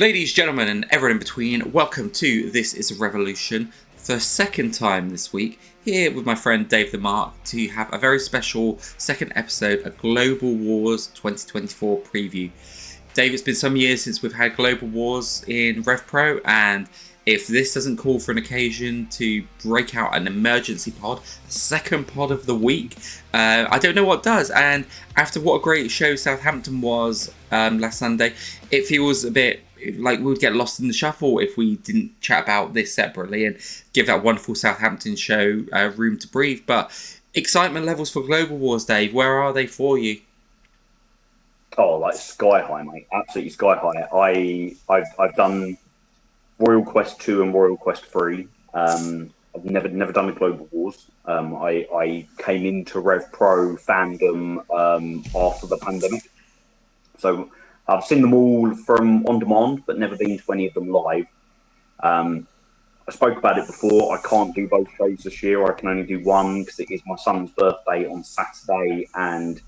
Ladies, gentlemen, and everyone in between, welcome to This Is a Revolution. For the second time this week, here with my friend Dave the Mark to have a very special second episode, a Global Wars 2024 preview. Dave, it's been some years since we've had Global Wars in RevPro, and if this doesn't call for an occasion to break out an emergency pod, second pod of the week, I don't know what does. And after what a great show Southampton was last Sunday, it feels a bit like we would get lost in the shuffle if we didn't chat about this separately and give that wonderful Southampton show room to breathe. But excitement levels for Global Wars, Dave, where are they for you? Oh, like sky high, mate! Absolutely sky high. I've done Royal Quest 2 and Royal Quest 3. I've never done the Global Wars. I came into RevPro fandom after the pandemic, so I've seen them all from on demand, but never been to any of them live. I spoke about it before. I can't do both shows this year. I can only do one because it is my son's birthday on Saturday, and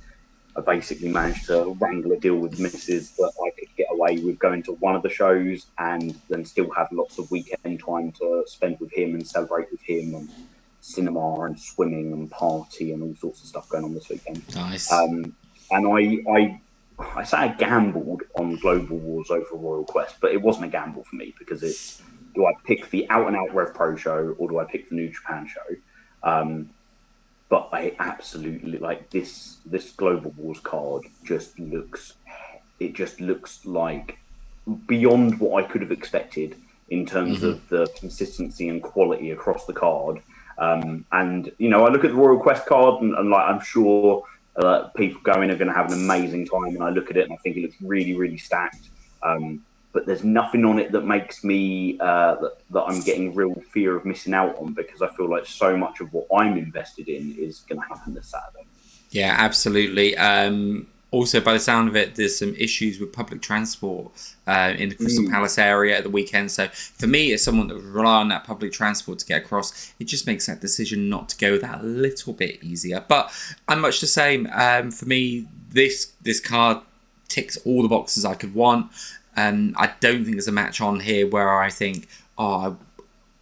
I basically managed to wrangle a deal with the missus that I could get away with going to one of the shows and then still have lots of weekend time to spend with him and celebrate with him, and cinema and swimming and party and all sorts of stuff going on this weekend. Nice. And I say I gambled on Global Wars over Royal Quest, but it wasn't a gamble for me because it's, do I pick the out-and-out RevPro show or do I pick the New Japan show? But I absolutely like this Global Wars card. It just looks like beyond what I could have expected in terms of the consistency and quality across the card. And you know, I look at the Royal Quest card and like I'm sure people going are going to have an amazing time. And I look at it and I think it looks really, really stacked. But there's nothing on it that makes me that I'm getting real fear of missing out on, because I feel like so much of what I'm invested in is going to happen this Saturday. Yeah, absolutely. Also, by the sound of it, there's some issues with public transport in the Crystal Palace area at the weekend. So for me, as someone that would rely on that public transport to get across, it just makes that decision not to go that little bit easier. But I'm much the same. For me, this card ticks all the boxes I could want. I don't think there's a match on here where I think,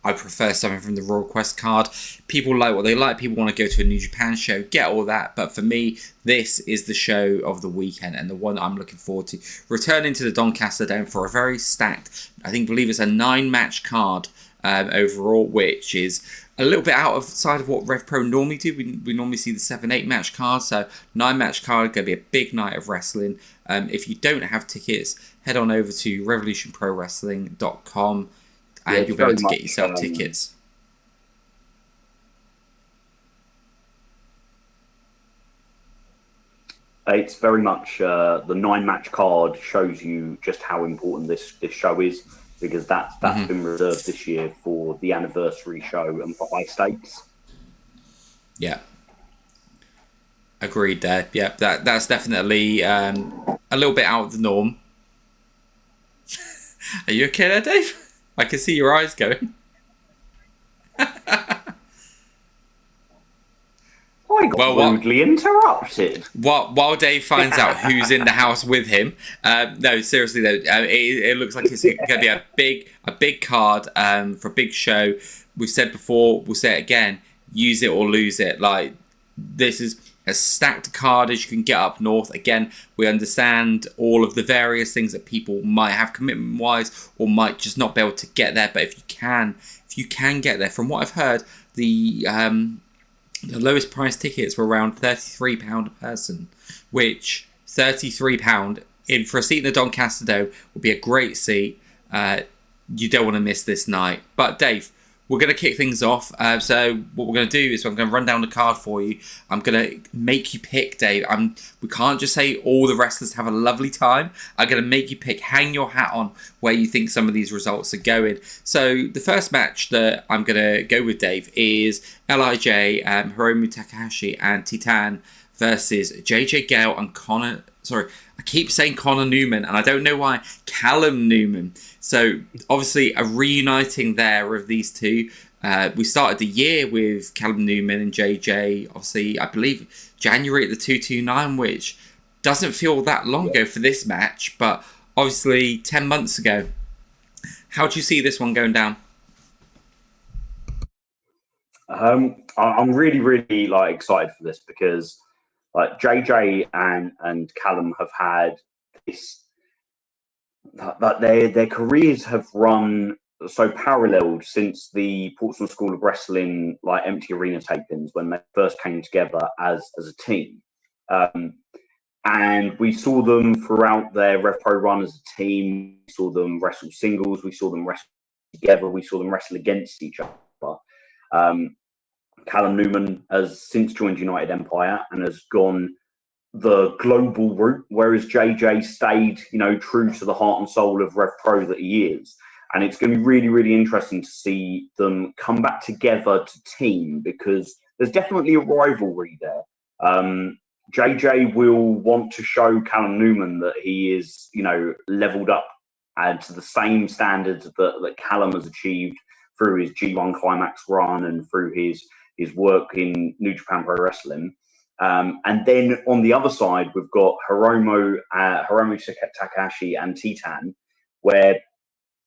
I prefer something from the Royal Quest card. People like what they like. People want to go to a New Japan show, get all that. But for me, this is the show of the weekend and the one I'm looking forward to. Returning to the Doncaster Dome for a very stacked, believe it's a 9-match card overall, which is a little bit outside of what RevPro normally do. We normally see the 7-8 match card. So 9-match card, going to be a big night of wrestling. If you don't have tickets, head on over to revolutionprowrestling.com and you'll be able to get yourself tickets. It's very much the 9-match card shows you just how important this show is, because that's been reserved this year for the anniversary show and for high stakes. Yeah. Agreed there. Yeah, that's definitely a little bit out of the norm. Are you okay there, Dave? I can see your eyes going. I got rudely interrupted. While Dave finds out who's in the house with him, no, seriously though, it looks like it's going to be a big card for a big show. We've said before, we'll say it again: use it or lose it. Like, this is as stacked card as you can get up north. Again, we understand all of the various things that people might have commitment-wise or might just not be able to get there. But if you can get there, from what I've heard, the lowest price tickets were around £33 a person, which £33 for a seat in the Doncaster Dome would be a great seat. You don't want to miss this night. But Dave, we're going to kick things off. So what we're going to do is I'm going to run down the card for you. I'm going to make you pick, Dave. We can't just say all the wrestlers have a lovely time. I'm going to make you pick, hang your hat on where you think some of these results are going. So the first match that I'm going to go with, Dave, is LIJ, Hiromu Takahashi and Titan versus JJ Gale and Connor. Sorry, I keep saying Connor Newman, and I don't know why. Callum Newman. So obviously a reuniting there of these two. We started the year with Callum Newman and JJ, obviously, I believe, January at the 229, which doesn't feel that long ago for this match, but obviously 10 months ago, How do you see this one going down? I'm really, really like excited for this because like JJ and Callum have had this that their careers have run so paralleled since the Portsmouth School of Wrestling like empty arena tapings when they first came together as a team. And we saw them throughout their RevPro run as a team. We saw them wrestle singles. We saw them wrestle together. We saw them wrestle against each other. Callum Newman has since joined United Empire and has gone the global route, whereas JJ stayed, true to the heart and soul of RevPro that he is. And it's going to be really, really interesting to see them come back together to team because there's definitely a rivalry there. JJ will want to show Callum Newman that he is, leveled up and to the same standards that Callum has achieved through his G1 Climax run and through his work in New Japan Pro Wrestling. And then on the other side, we've got Hiromu Takahashi and Titan, where,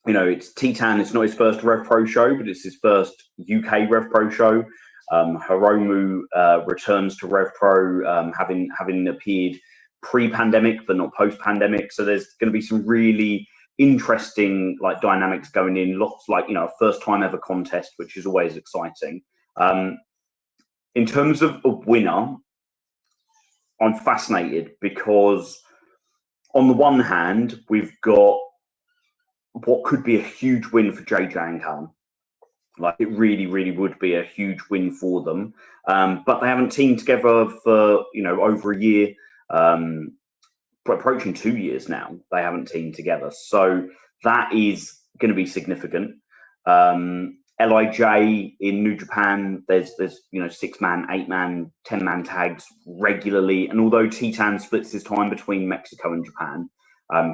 it's Titan. It's not his first RevPro show, but it's his first UK RevPro show. Hiromu returns to RevPro, having appeared pre-pandemic, but not post-pandemic. So there's going to be some really interesting like dynamics going in. Lots like a first-time ever contest, which is always exciting. In terms of a winner, I'm fascinated because on the one hand, we've got what could be a huge win for JJ and Callum. Like it really, really would be a huge win for them. But they haven't teamed together for, over a year, approaching 2 years now. They haven't teamed together. So that is going to be significant. LIJ in New Japan, there's 6-man, 8-man, 10-man tags regularly. And although Titan splits his time between Mexico and Japan,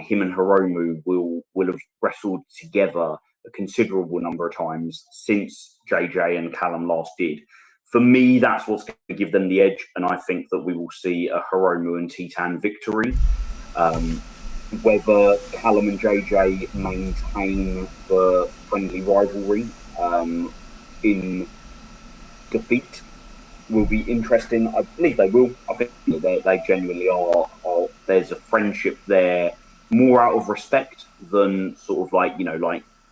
him and Hiromu will have wrestled together a considerable number of times since JJ and Callum last did. For me, that's what's going to give them the edge. And I think that we will see a Hiromu and Titan victory. Whether Callum and JJ maintain the friendly rivalry in defeat will be interesting. I believe they will. I think they genuinely are. There's a friendship there, more out of respect than sort of like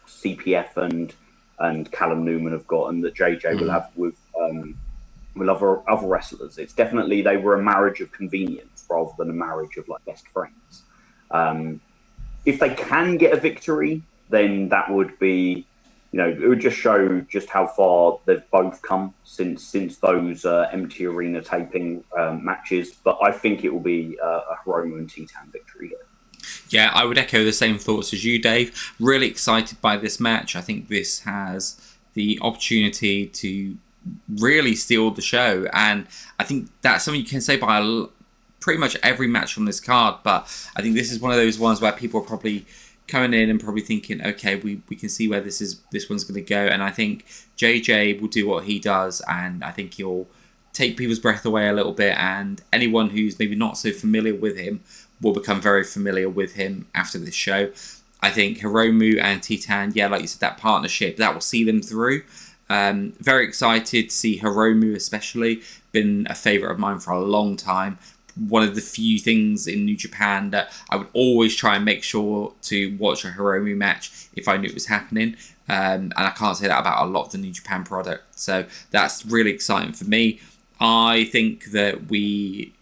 CPF and Callum Newman have got, and that JJ will have with other wrestlers. It's definitely they were a marriage of convenience rather than a marriage of like best friends. If they can get a victory, then that would be, it would just show just how far they've both come since those empty arena taping matches. But I think it will be a Hiromu and Titan victory here. Yeah, I would echo the same thoughts as you, Dave. Really excited by this match. I think this has the opportunity to really steal the show. And I think that's something you can say by pretty much every match on this card. But I think this is one of those ones where people are probably coming in and probably thinking, okay, we can see where this one's going to go. And I think JJ will do what he does. And I think he'll take people's breath away a little bit. And anyone who's maybe not so familiar with him will become very familiar with him after this show. I think Hiromu and Titan, like you said, that partnership, that will see them through. Very excited to see Hiromu especially. Been a favourite of mine for a long time. One of the few things in New Japan that I would always try and make sure to watch a Hiromu match if I knew it was happening. And I can't say that about a lot of the New Japan product. So that's really exciting for me. I think that we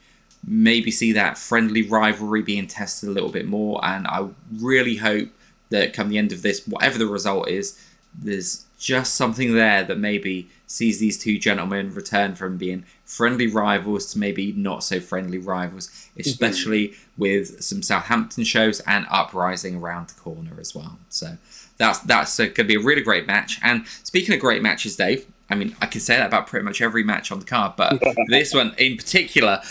maybe see that friendly rivalry being tested a little bit more, and I really hope that come the end of this, whatever the result is, there's just something there that maybe sees these two gentlemen return from being friendly rivals to maybe not so friendly rivals, especially with some Southampton shows and Uprising around the corner as well. So that's going to be a really great match. And speaking of great matches, Dave, I mean, I can say that about pretty much every match on the card, but this one in particular,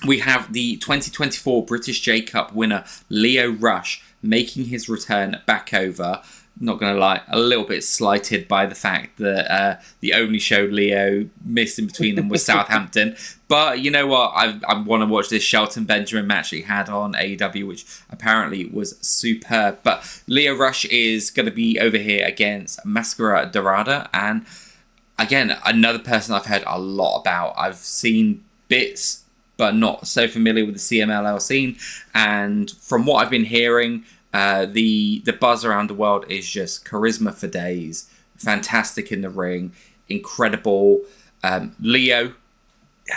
we have the 2024 British J Cup winner, Lio Rush, making his return back over. not going to lie, a little bit slighted by the fact that the only show Leo missed in between them was Southampton. But you know what? I want to watch this Shelton Benjamin match he had on AEW, which apparently was superb. But Leo Rush is going to be over here against Mascara Dorada. And again, another person I've heard a lot about. I've seen bits, but not so familiar with the CMLL scene. And from what I've been hearing, the buzz around the world is just charisma for days. Fantastic in the ring. Incredible. Leo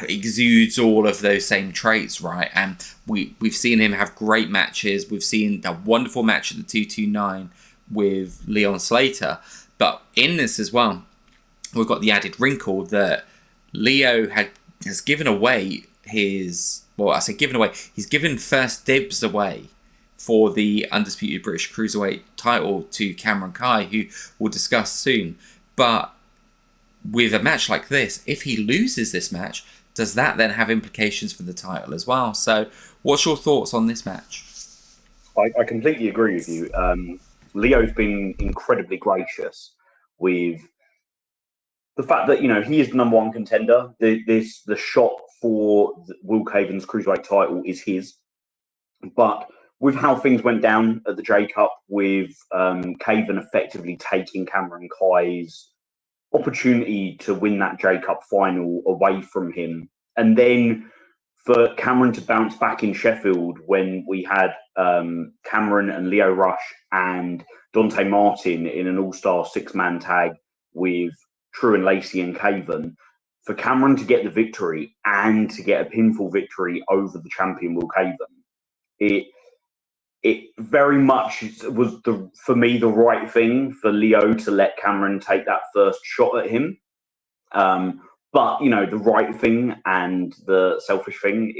exudes all of those same traits, right? And we've seen him have great matches. We've seen that wonderful match at the 229 with Leon Slater. But in this as well, we've got the added wrinkle that Leo has given away his... Well, I say given away. He's given first dibs away for the Undisputed British Cruiserweight title to Cameron Khai, who we'll discuss soon. But with a match like this, if he loses this match, does that then have implications for the title as well? So what's your thoughts on this match? I completely agree with you. Leo's been incredibly gracious with the fact that, he is the number one contender. The shot for Will Caven's Cruiserweight title is his. But with how things went down at the J Cup, with Kaven effectively taking Cameron Khai's opportunity to win that J Cup final away from him, and then for Cameron to bounce back in Sheffield when we had Cameron and Leo Rush and Dante Martin in an all-star six-man tag with True and Lacey and Kaven, for Cameron to get the victory and to get a pinfall victory over the champion Will Caven, it very much was, for me, the right thing for Leo to let Cameron take that first shot at him. But, the right thing and the selfish thing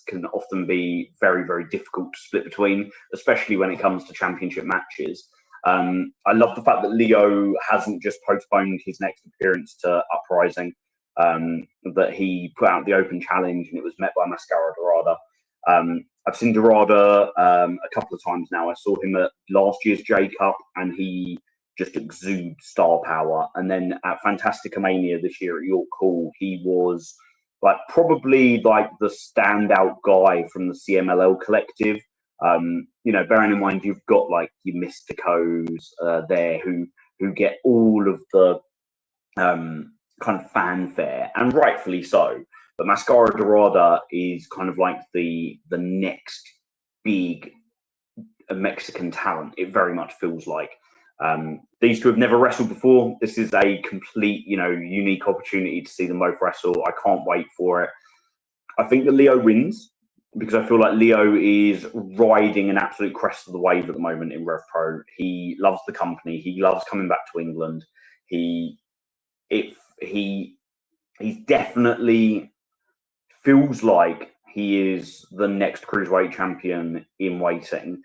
can often be very, very difficult to split between, especially when it comes to championship matches. I love the fact that Leo hasn't just postponed his next appearance to Uprising, that he put out the open challenge and it was met by Mascara Dorada. I've seen Dorada a couple of times now. I saw him at last year's J Cup and he just exudes star power. And then at Fantastica Mania this year at York Hall, he was probably the standout guy from the CMLL collective. Bearing in mind you've got your Mysticos there who get all of the kind of fanfare, and rightfully so. But Mascara Dorada is kind of like the next big Mexican talent. It very much feels like. These two have never wrestled before. This is a complete, unique opportunity to see them both wrestle. I can't wait for it. I think that Leo wins because I feel like Leo is riding an absolute crest of the wave at the moment in RevPro. He loves the company. He loves coming back to England. He's definitely feels like he is the next Cruiserweight champion in waiting.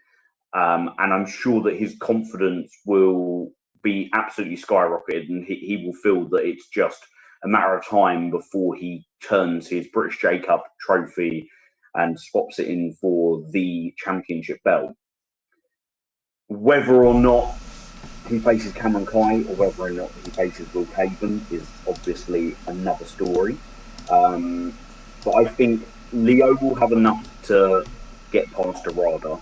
And I'm sure that his confidence will be absolutely skyrocketed, and he will feel that it's just a matter of time before he turns his British J Cup trophy and swaps it in for the championship belt. Whether or not he faces Cameron Khai or whether or not he faces Will Caven is obviously another story. But I think Leo will have enough to get past Dorada.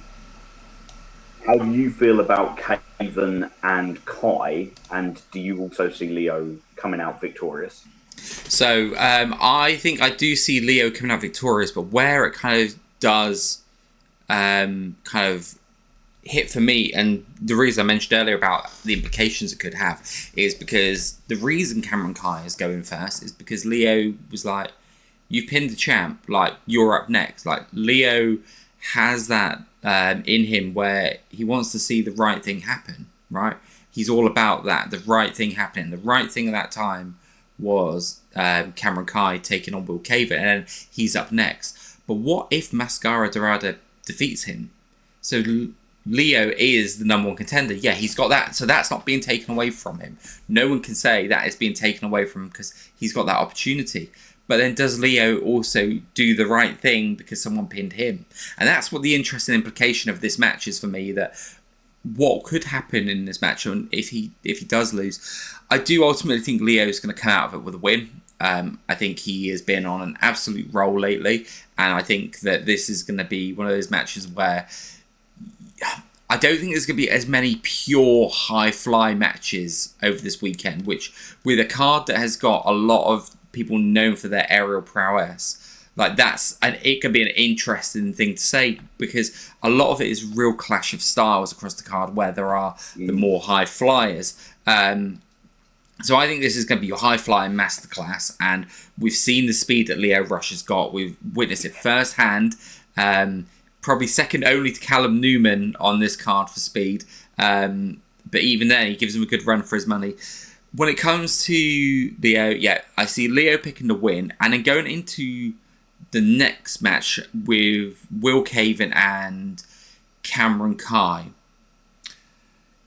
How do you feel about Kaven and Khai? And do you also see Leo coming out victorious? So I think I do see Leo coming out victorious, but where it kind of does kind of hit for me, and the reason I mentioned earlier about the implications it could have, is because the reason Cameron Khai is going first is because Leo was like, you pinned the champ, you're up next. Leo has that in him where he wants to see the right thing happen, right? He's all about that, the right thing happening. The right thing at that time was Cameron Khai taking on Will Caven, and then he's up next. But what if Mascara Dorada defeats him? So Leo is the number one contender. Yeah, he's got that. So that's not being taken away from him. No one can say that is being taken away from him because he's got that opportunity. But then does Leo also do the right thing because someone pinned him? And that's what the interesting implication of this match is for me, that what could happen in this match, and if he does lose. I do ultimately think Leo is going to come out of it with a win. I think he has been on an absolute roll lately, and I think that this is going to be one of those matches where I don't think there's going to be as many pure high-fly matches over this weekend, which, with a card that has got a lot of people known for their aerial prowess, like it can be an interesting thing to say, because a lot of it is real clash of styles across the card where there are the more high flyers. So I think this is going to be your high flying masterclass, and we've seen the speed that Lio Rush has got. We've witnessed it firsthand. Probably second only to Callum Newman on this card for speed. But even then, he gives him a good run for his money. When it comes to Leo, I see Leo picking the win, and then going into the next match with Will Kaven and Cameron Khai.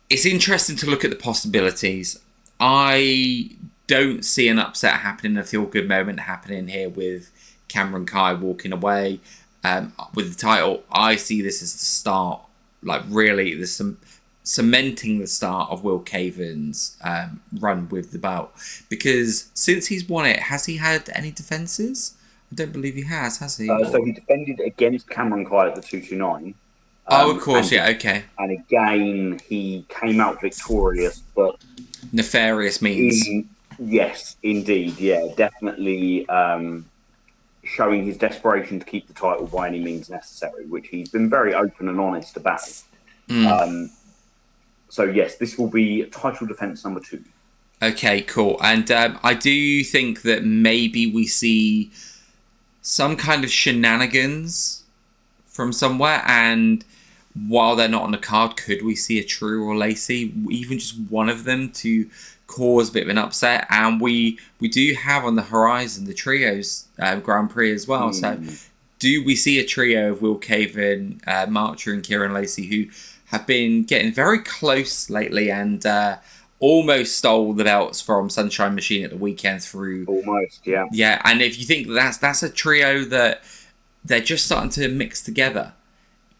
It's interesting to look at the possibilities. I don't see an upset happening, a feel-good moment happening here with Cameron Khai walking away with the title. I see this as the start, like really, there's some cementing the start of Will Kaven's run with the belt. Because since he's won it, has he had any defences? I don't believe he has he? So he defended against Cameron Khai at the 229. Of course, okay. And again, he came out victorious, but nefarious means. Yes, indeed, definitely showing his desperation to keep the title by any means necessary, which he's been very open and honest about. So yes, this will be title defense number 2. Okay, cool. And I do think that maybe we see some kind of shenanigans from somewhere, and while they're not on the card, could we see a True or Lacey, even just one of them, to cause a bit of an upset? And we do have on the horizon the trios Grand Prix as well. So do we see a trio of Will Kaven, Marcher and Kieran Lacey, who have been getting very close lately and almost stole the belts from Sunshine Machine at the weekend through... Almost, yeah. Yeah, and if you think that's a trio that they're just starting to mix together,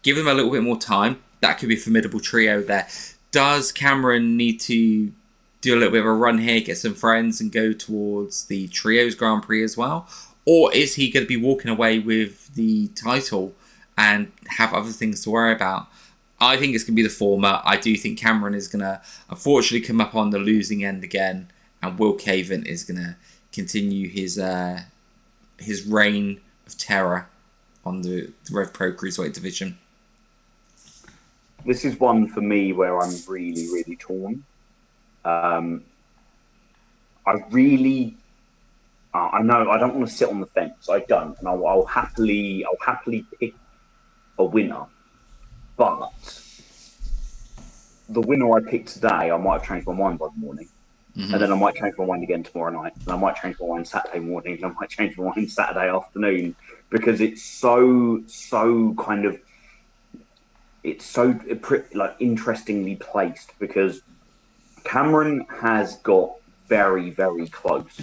give them a little bit more time, that could be a formidable trio there. Does Cameron need to do a little bit of a run here, get some friends, and go towards the Trios Grand Prix as well? Or is he going to be walking away with the title and have other things to worry about? I think it's going to be the former. I do think Cameron is going to, unfortunately, come up on the losing end again, and Will Kaven is going to continue his reign of terror on the RevPro Cruiserweight division. This is one for me where I'm really, really torn. I know I don't want to sit on the fence. I don't, and I'll happily pick a winner. But the winner I picked today, I might have changed my mind by the morning. And then I might change my mind again tomorrow night. And I might change my mind Saturday morning. And I might change my mind Saturday afternoon. Because it's so kind of... It's so interestingly placed. Because Cameron has got very, very close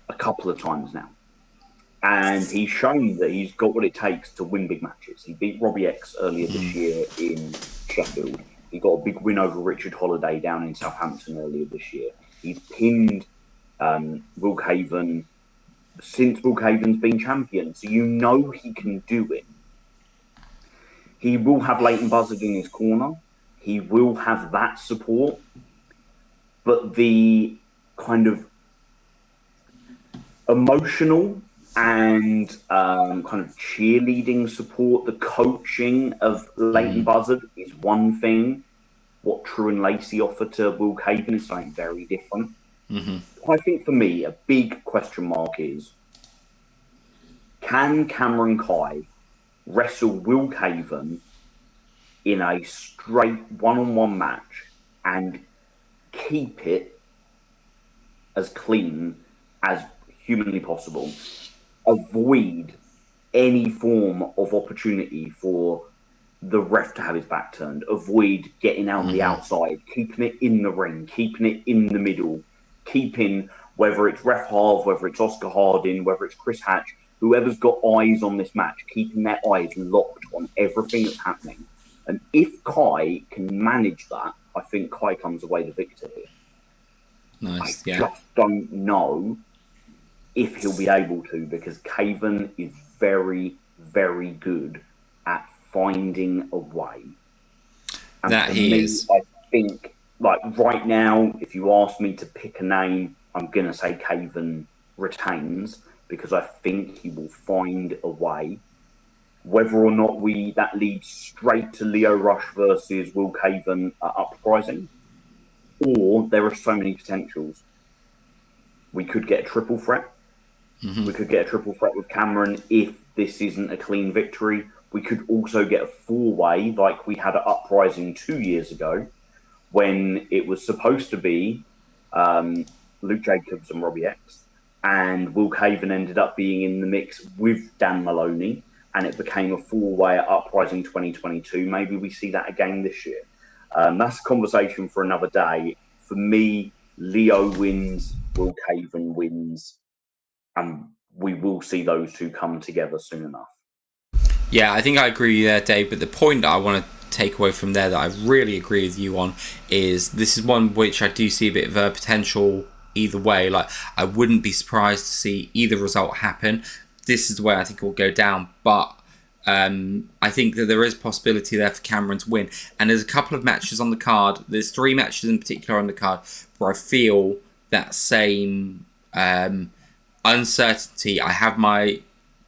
a couple of times now. And he's shown that he's got what it takes to win big matches. He beat Robbie X earlier this year in Sheffield. He got a big win over Richard Holiday down in Southampton earlier this year. He's pinned Will Kaven since Will Kaven's been champion. So you know he can do it. He will have Leighton Buzzard in his corner. He will have that support. But the kind of emotional and kind of cheerleading support, the coaching of Leighton Buzzard is one thing. What True and Lacey offer to Will Kaven is something very different. I think for me, a big question mark is, can Cameron Khai wrestle Will Kaven in a straight one-on-one match and keep it as clean as humanly possible? Avoid any form of opportunity for the ref to have his back turned. Avoid getting out on the outside, keeping it in the ring, keeping it in the middle, keeping, whether it's Ref Harv, whether it's Oscar Harding, whether it's Chris Hatch, whoever's got eyes on this match, keeping their eyes locked on everything that's happening And if Khai can manage that, I think Khai comes away the victor here. Nice, I just don't know if he'll be able to, because Kaven is very, very good at finding a way. And that for he me, is. I think, like right now, if you ask me to pick a name, I'm going to say Kaven retains, because I think he will find a way. Whether or not that leads straight to Lio Rush versus Will Kaven at Uprising, or there are so many potentials. We could get a triple threat. Mm-hmm. We could get a triple threat with Cameron if this isn't a clean victory. We could also get a four-way like we had at Uprising 2 years ago, when it was supposed to be Luke Jacobs and Robbie X, and Will Kaven ended up being in the mix with Dan Maloney, and it became a four-way at Uprising 2022. Maybe we see that again this year. That's a conversation for another day. For me, Leo wins, Will Kaven wins, and we will see those two come together soon enough. Yeah, I think I agree with you there, Dave, but the point that I want to take away from there that I really agree with you on is this is one which I do see a bit of a potential either way. Like, I wouldn't be surprised to see either result happen. This is the way I think it will go down, but I think that there is possibility there for Cameron to win. And there's a couple of matches on the card. There's 3 matches in particular on the card where I feel that same uncertainty. I have my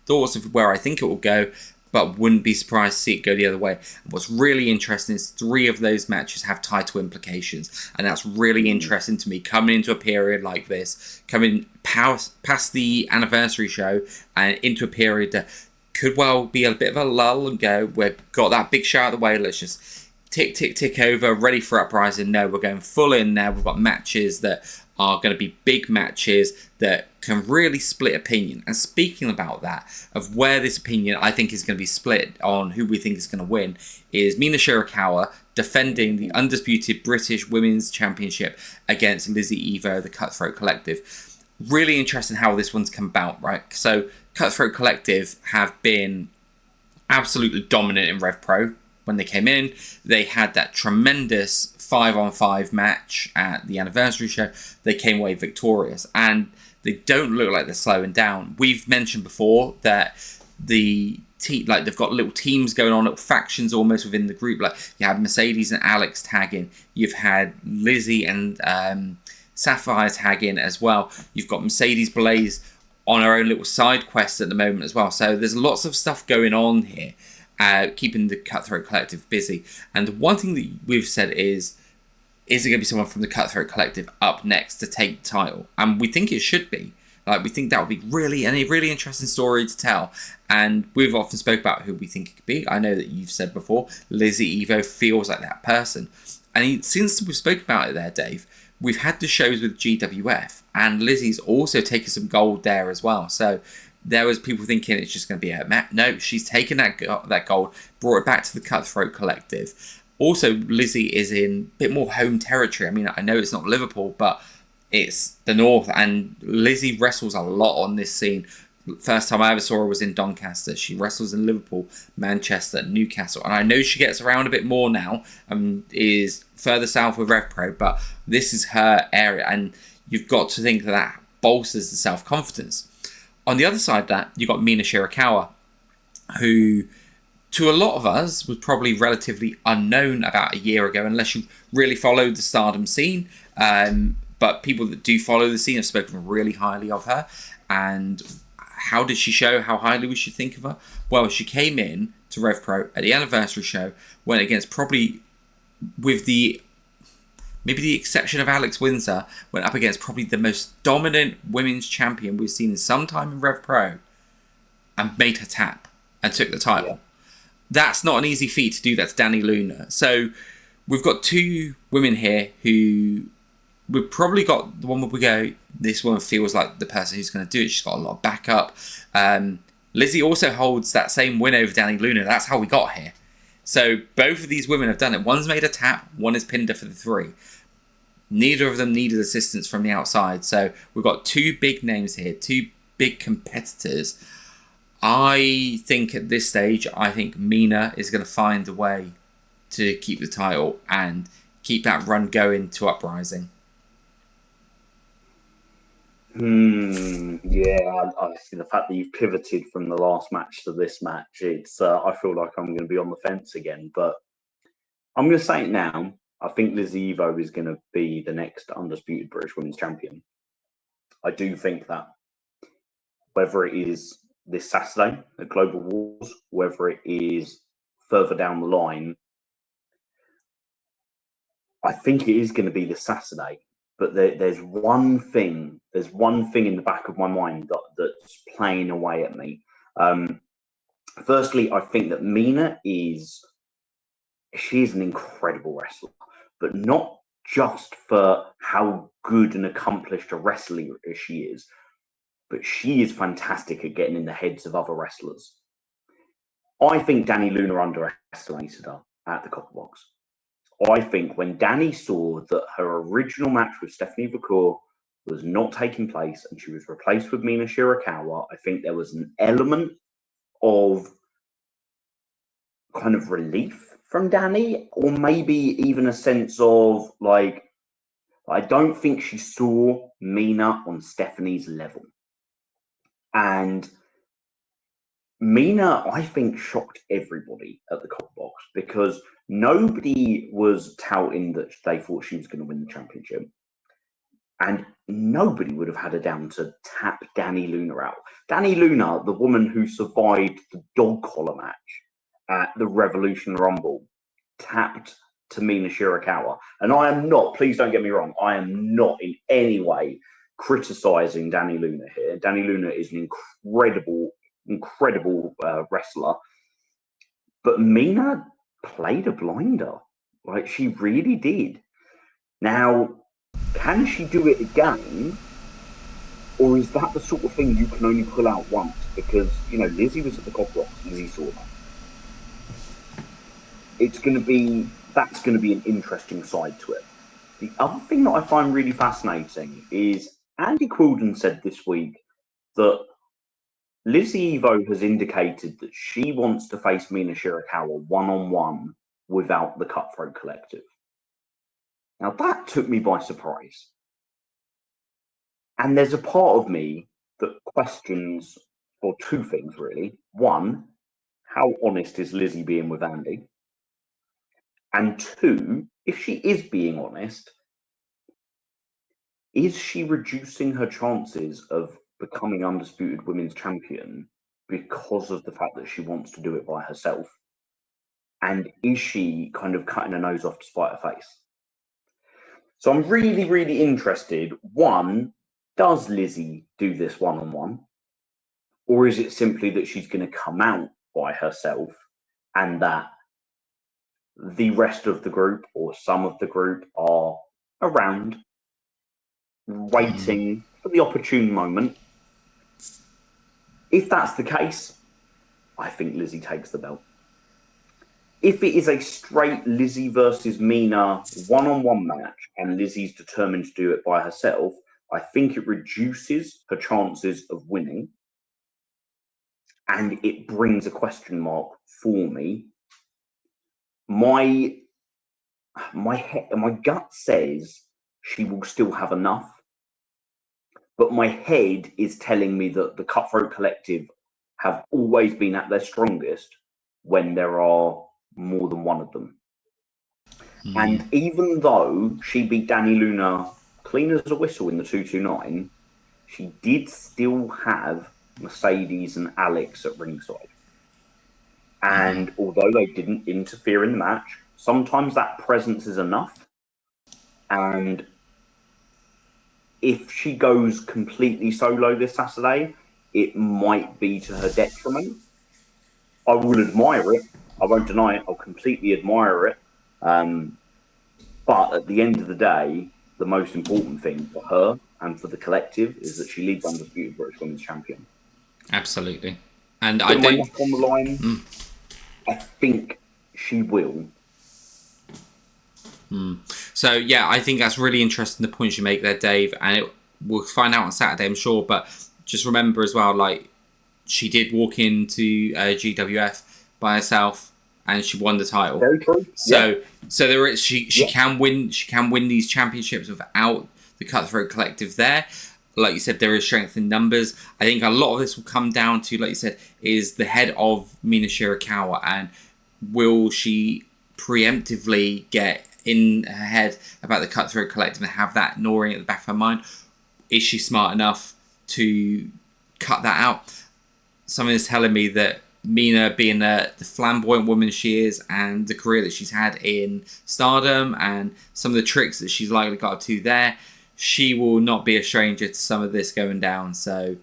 thoughts of where I think it will go, but wouldn't be surprised to see it go the other way. What's really interesting is 3 of those matches have title implications, and that's really interesting to me. Coming into a period like this, coming past the anniversary show and into a period that could well be a bit of a lull and go, we've got that big show out of the way, let's just tick over, ready for Uprising. No, we're going full in now. We've got matches that are going to be big matches that can really split opinion. And speaking about that, of where this opinion I think is going to be split on who we think is going to win, is Mina Shirakawa defending the undisputed British Women's Championship against Lizzy Evo, the Cutthroat Collective. Really interesting how this one's come about, right? So Cutthroat Collective have been absolutely dominant in RevPro. When they came in, they had that tremendous 5-on-5 match at the anniversary show. They came away victorious, and they don't look like they're slowing down. We've mentioned before that the team, like, they've got little teams going on, little factions almost within the group. Like, you have Mercedes and Alex tagging. You've had Lizzy and Sapphire tagging as well. You've got Mercedes Blaze on her own little side quest at the moment as well. So there's lots of stuff going on here. Keeping the Cutthroat Collective busy. And the one thing that we've said is there going to be someone from the Cutthroat Collective up next to take the title? And we think it should be. Like, we think that would be a really interesting story to tell. And we've often spoke about who we think it could be. I know that you've said before, Lizzy Evo feels like that person. And since we've spoke about it there, Dave, we've had the shows with GWF, and Lizzy's also taken some gold there as well. So there was people thinking it's just going to be a match. No, she's taken that gold, brought it back to the Cutthroat Collective. Also, Lizzy is in a bit more home territory. I mean, I know it's not Liverpool, but it's the North, and Lizzy wrestles a lot on this scene. First time I ever saw her was in Doncaster. She wrestles in Liverpool, Manchester, Newcastle, and I know she gets around a bit more now and is further south with RevPro, but this is her area, and you've got to think that bolsters the self-confidence. On the other side of that, you've got Mina Shirakawa, who, to a lot of us, was probably relatively unknown about a year ago, unless you really followed the Stardom scene. But people that do follow the scene have spoken really highly of her. And how did she show how highly we should think of her? Well, she came in to RevPro at the anniversary show, went against probably, with maybe the exception of Alex Windsor, went up against probably the most dominant women's champion we've seen in some time in RevPro, and made her tap and took the title. Yeah. That's not an easy feat to do that to Danny Luna. So we've got 2 women here who we've probably got the one where we go, this woman feels like the person who's going to do it. She's got a lot of backup. Lizzy also holds that same win over Danny Luna. That's how we got here. So both of these women have done it. One's made a tap, one has pinned her for the 3. Neither of them needed assistance from the outside. So we've got 2 big names here, 2 big competitors. I think at this stage, Mina is going to find a way to keep the title and keep that run going to Uprising? Yeah, I see the fact that you've pivoted from the last match to this match. It's I feel like I'm going to be on the fence again, but I'm going to say it now. I think Lizzy Evo is going to be the next undisputed British Women's Champion. I do think that. Whether it is this Saturday at Global Wars, whether it is further down the line, I think it is going to be this Saturday. But there's one thing in the back of my mind that's playing away at me. Firstly, I think that Mina she's an incredible wrestler, but not just for how good and accomplished a wrestler she is, but she is fantastic at getting in the heads of other wrestlers. I think Danny Luna underestimated her at the Copper Box. I think when Danny saw that her original match with Stephanie Vacour was not taking place and she was replaced with Mina Shirakawa, I think there was an element of kind of relief from Danny, or maybe even a sense of like, I don't think she saw Mina on Stephanie's level. And Mina, I think, shocked everybody at the Copper Box because nobody was touting that they thought she was going to win the championship. And nobody would have had her down to tap Danny Luna out. Danny Luna, the woman who survived the dog collar match at the Revolution Rumble, tapped Mina Shirakawa. And I am not, please don't get me wrong, I am not in any way criticizing Danny Luna here. Danny Luna is an incredible wrestler. But Mina played a blinder. Like, she really did. Now, can she do it again? Or is that the sort of thing you can only pull out once? Because, Lizzy was at the Copper Box. Lizzy saw that. That's going to be an interesting side to it. The other thing that I find really fascinating is Andy Quilden said this week that Lizzy Evo has indicated that she wants to face Mina Shirakawa one-on-one without the Cutthroat Collective. Now, that took me by surprise. And there's a part of me that questions, or two things, really. One, how honest is Lizzy being with Andy? And two, if she is being honest, is she reducing her chances of becoming undisputed women's champion because of the fact that she wants to do it by herself? And is she kind of cutting her nose off to spite her face? So I'm really, really interested. One, does Lizzy do this one-on-one? Or is it simply that she's going to come out by herself and that the rest of the group or some of the group are around waiting for the opportune moment? If that's the case, I think Lizzy takes the belt. If it is a straight Lizzy versus Mina one-on-one match and Lizzy's determined to do it by herself, I think it reduces her chances of winning. And it brings a question mark for me. My gut says she will still have enough. But my head is telling me that the Cutthroat Collective have always been at their strongest when there are more than one of them. And even though she beat Danny Luna clean as a whistle in the 229, she did still have Mercedes and Alex at ringside. And although they didn't interfere in the match, sometimes that presence is enough. And if she goes completely solo this Saturday, it might be to her detriment. I will admire it. I won't deny it. I'll completely admire it. But at the end of the day, the most important thing for her and for the collective is that she leads undisputed British Women's Champion. Absolutely. And I think on the line, I think she will. So, yeah, I think that's really interesting, the points you make there, Dave. And we'll find out on Saturday, I'm sure. But just remember as well, like, she did walk into GWF by herself. and she won the title. Very true. So there is she can win. She can win these championships without the Cutthroat Collective there. Like you said, there is strength in numbers. I think a lot of this will come down to, like you said, is the head of Mina Shirakawa, and will she preemptively get in her head about the Cutthroat Collective and have that gnawing at the back of her mind? Is she smart enough to cut that out? Something is telling me that Mina, being the flamboyant woman she is, and the career that she's had in Stardom, and some of the tricks that she's likely got up to there, she will not be a stranger to some of this going down. So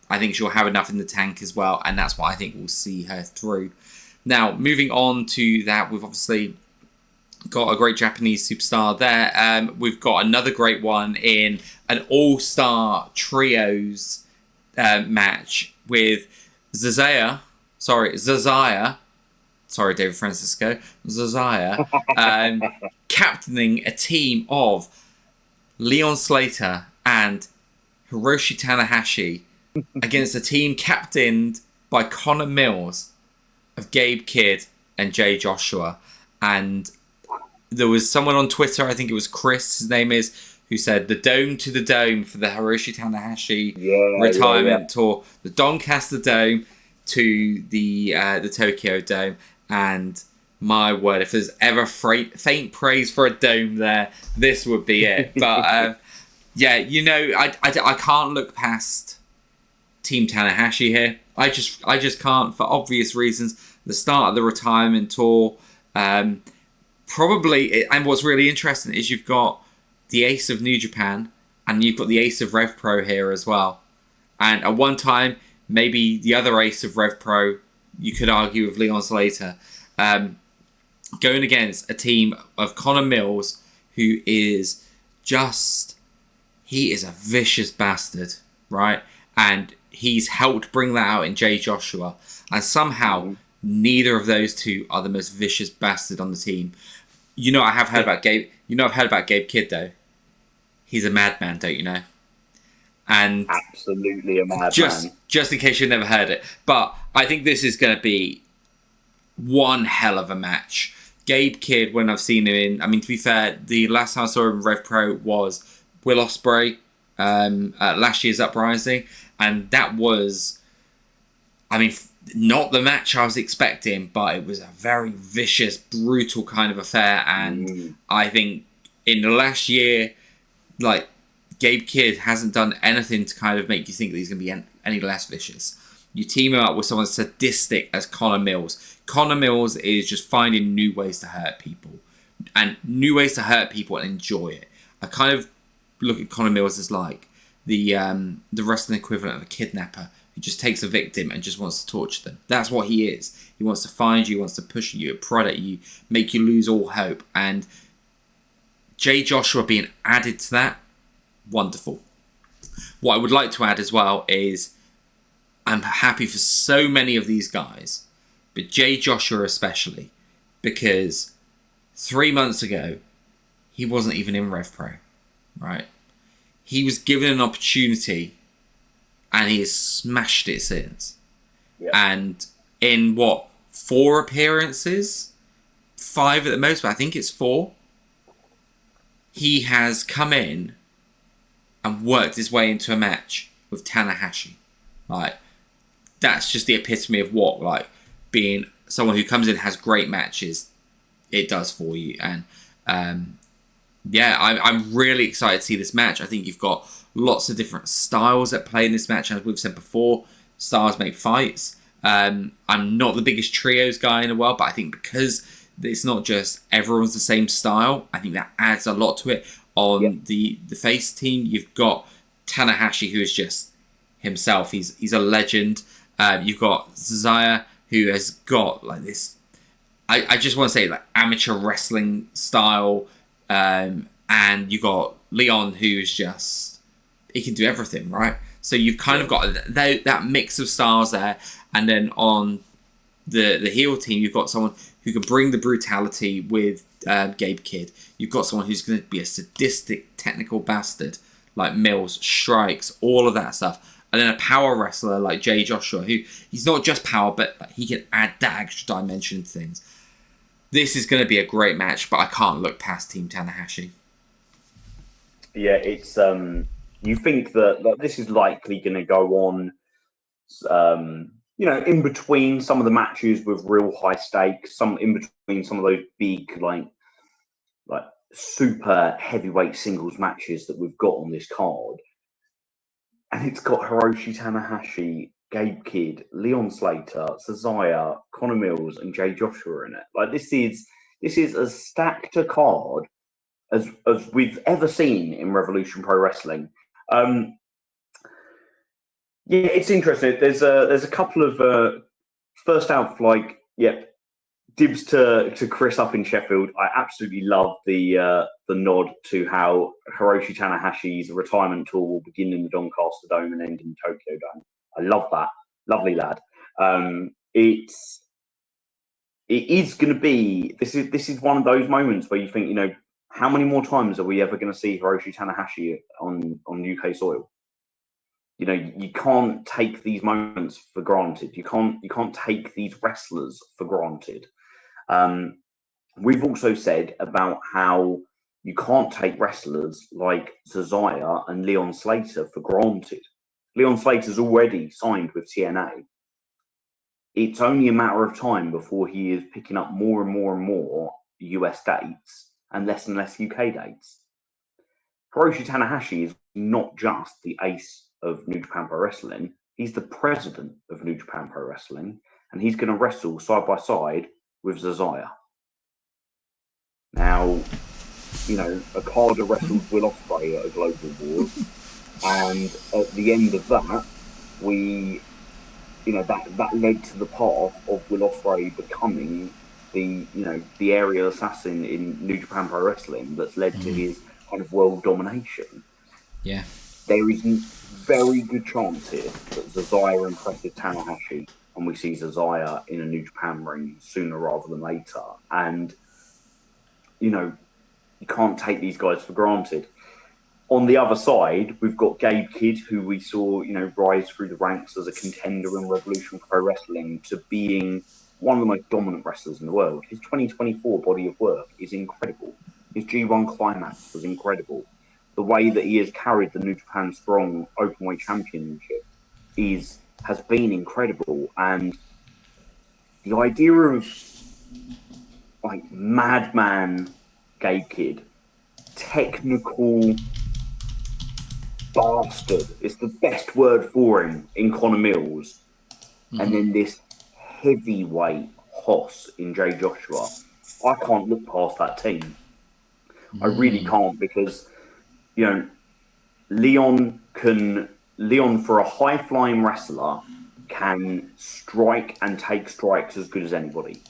I think she'll have enough in the tank as well, and that's what I think will see her through. Now, moving on to that, we've obviously got a great Japanese superstar there. We've got another great one in an all-star trios match with Zozaya, David Francisco, Zozaya, captaining a team of Leon Slater and Hiroshi Tanahashi against a team captained by Connor Mills of Gabe Kidd and Jay Joshua. And there was someone on Twitter, I think it was Chris, his name is, who said the dome to the dome for the Hiroshi Tanahashi retirement tour. The Doncaster Dome to the Tokyo Dome. And my word, if there's ever faint praise for a dome there, this would be it. But yeah, you know, I can't look past Team Tanahashi here. I just can't, for obvious reasons. The start of the retirement tour, probably, and what's really interesting is you've got the ace of New Japan and you've got the ace of RevPro here as well. And at one time, maybe the other ace of RevPro, you could argue, with Leon Slater, going against a team of Connor Mills, who is just, he is a vicious bastard, right? And he's helped bring that out in Jay Joshua. And somehow, neither of those two are the most vicious bastard on the team. You know, I have heard about Gabe. You know, I've heard about Gabe Kidd, though. He's a madman, don't you know? And absolutely a madman. Just in case you've never heard it. But I think this is going to be one hell of a match. Gabe Kidd, when I've seen him in, I mean, to be fair, the last time I saw him in RevPro was Will Ospreay at last year's Uprising. And that was, I mean, not the match I was expecting, but it was a very vicious, brutal kind of affair. And I think in the last year, like, Gabe Kidd hasn't done anything to kind of make you think that he's going to be any less vicious. You team him up with someone sadistic as Connor Mills. Connor Mills is just finding new ways to hurt people. And new ways to hurt people and enjoy it. I kind of look at Connor Mills as like the wrestling equivalent of a kidnapper who just takes a victim and just wants to torture them. That's what he is. He wants to find you, he wants to push you, prod at you, make you lose all hope. And Jay Joshua being added to that, wonderful. What I would like to add as well is I'm happy for so many of these guys, but Jay Joshua especially, because 3 months ago, he wasn't even in RevPro, right? He was given an opportunity and he has smashed it since. Yep. And in 4 appearances? 5 at the most, but I think it's 4. He has come in and worked his way into a match with Tanahashi. Like, that's just the epitome of what, like, being someone who comes in, has great matches, it does for you. And yeah, I'm really excited to see this match. I think you've got lots of different styles at play in this match. As we've said before, styles make fights. I'm not the biggest trios guy in the world, but I think because it's not just everyone's the same style, I think that adds a lot to it. On the face team, you've got Tanahashi, who is just himself. He's a legend. You've got Zozaya, who has got like this, I just want to say, like, amateur wrestling style. And you've got Leon, who's just, he can do everything, right? So you've kind of got that mix of styles there. And then on the heel team, you've got someone who can bring the brutality with Gabe Kidd. You've got someone who's going to be a sadistic, technical bastard like Mills, strikes, all of that stuff. and then a power wrestler like Jay Joshua, who he's not just power, but he can add that extra dimension to things. This is going to be a great match, but I can't look past Team Tanahashi. Yeah, it's you think that this is likely going to go on, in between some of the matches with real high stakes, some in between some of those big like super heavyweight singles matches that we've got on this card, and it's got Hiroshi Tanahashi, Gabe Kidd, Leon Slater, Zozaya, Connor Mills, and Jay Joshua in it. Like this is as stacked a card as we've ever seen in Revolution Pro Wrestling. Yeah, it's interesting. There's a couple of first out, dibs to Chris up in Sheffield. I absolutely love the nod to how Hiroshi Tanahashi's retirement tour will begin in the Doncaster Dome and end in Tokyo Dome. I love that. Lovely lad. It is going to be. This is one of those moments where you think, how many more times are we ever going to see Hiroshi Tanahashi on UK soil? You can't take these moments for granted. You can't take these wrestlers for granted. We've also said about how you can't take wrestlers like Zozaya and Leon Slater for granted. Leon Slater's already signed with TNA. It's only a matter of time before he is picking up more and more and more US dates and less UK dates. Hiroshi Tanahashi is not just the ace of New Japan Pro Wrestling. He's the president of New Japan Pro Wrestling, and he's going to wrestle side by side with Zozaya. Now, Okada wrestled Will Ospreay at a Global Wars, and at the end of that, that led to the path of Will Ospreay becoming the aerial assassin in New Japan Pro Wrestling that's led to his kind of world domination. Yeah. There is a very good chance here that Zozaya impresses Tanahashi and we see Zozaya in a New Japan ring sooner rather than later. And, you can't take these guys for granted. On the other side, we've got Gabe Kidd, who we saw, rise through the ranks as a contender in Revolution Pro Wrestling to being one of the most dominant wrestlers in the world. His 2024 body of work is incredible. His G1 climax was incredible. The way that he has carried the New Japan Strong Openweight Championship has been incredible. And the idea of madman Gabe Kidd, technical bastard, it's the best word for him in Connor Mills, and then this heavyweight hoss in Jay Joshua. I can't look past that team. I really can't, because Leon for a high flying wrestler can strike and take strikes as good as anybody.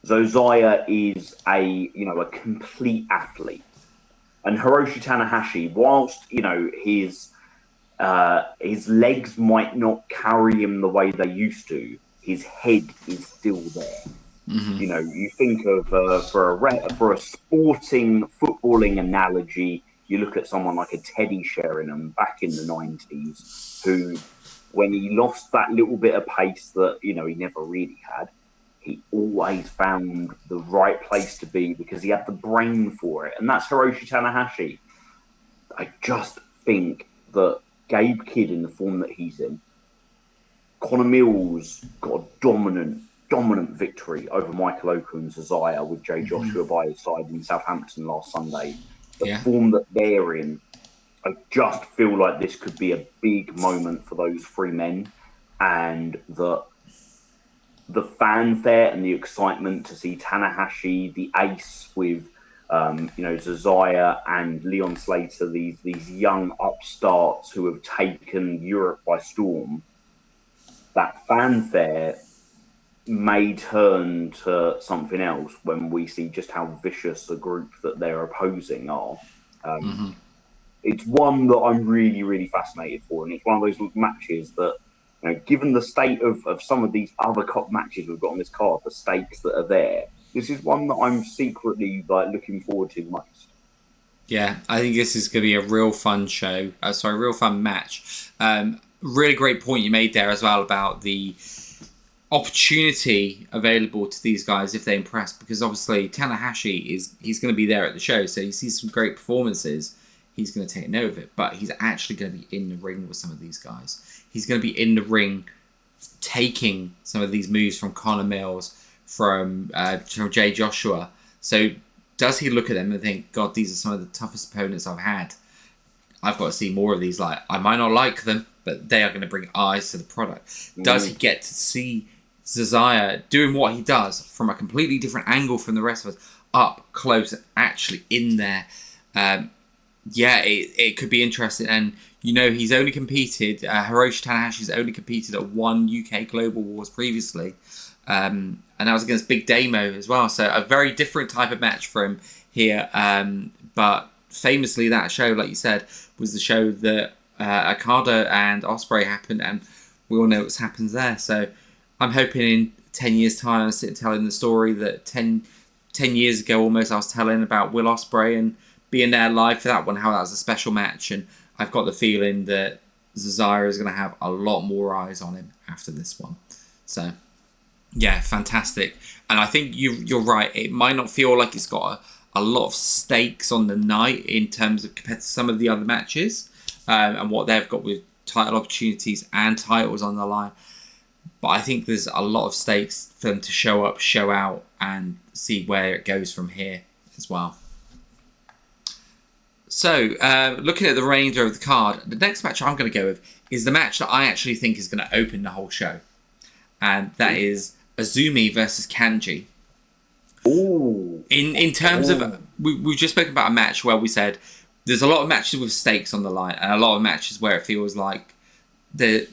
Zozaya is a complete athlete, and Hiroshi Tanahashi, whilst his legs might not carry him the way they used to, his head is still there. You think of for a sporting footballing analogy, you look at someone like a Teddy Sheringham back in the 90s, who, when he lost that little bit of pace that he never really had, he always found the right place to be because he had the brain for it, and that's Hiroshi Tanahashi. I just think that Gabe Kidd, in the form that he's in, Connor Mills got a dominant victory over Michael Oku and Zozaya with Jay Joshua by his side in Southampton last Sunday. The form that they're in, I just feel like this could be a big moment for those three men, and the fanfare and the excitement to see Tanahashi, the ace, with Zozaya and Leon Slater, these young upstarts who have taken Europe by storm. That fanfare may turn to something else when we see just how vicious a group that they're opposing are. It's one that I'm really, really fascinated for, and it's one of those matches that, given the state of some of these other cop matches we've got on this card, the stakes that are there, this is one that I'm secretly looking forward to most. Yeah, I think this is going to be a real fun show. Real fun match. really great point you made there as well about the opportunity available to these guys if they impress, because obviously Tanahashi he's going to be there at the show, so he sees some great performances, he's going to take note of it, but he's actually going to be in the ring with some of these guys. He's going to be in the ring taking some of these moves from Connor Mills, from Jay Joshua. So does he look at them and think, God, these are some of the toughest opponents I've had, I've got to see more of these. Like, I might not like them, but they are going to bring eyes to the product. Does he get to see Zozaya doing what he does from a completely different angle from the rest of us, up close, actually in there? It could be interesting. And, he's only competed, Hiroshi Tanahashi's only competed at one UK Global Wars previously. And that was against Big Damo as well. So a very different type of match for him here. But famously, that show, like you said, was the show that Okada and Ospreay happened, and we all know what's happened there. So I'm hoping in 10 years' time, I'm sitting telling the story that 10 years ago almost I was telling about Will Ospreay and being there live for that one, how that was a special match. And I've got the feeling that Zozaya is going to have a lot more eyes on him after this one. So, yeah, fantastic. And I think you're right. It might not feel like it's got a lot of stakes on the night in terms of compared to some of the other matches and what they've got with title opportunities and titles on the line. But I think there's a lot of stakes for them to show up, show out, and see where it goes from here as well. So, looking at the remainder of the card, the next match I'm going to go with is the match that I actually think is going to open the whole show. And that is Azumi versus Kanji. Ooh. In terms of, we've just spoken about a match where we said there's a lot of matches with stakes on the line and a lot of matches where it feels like they're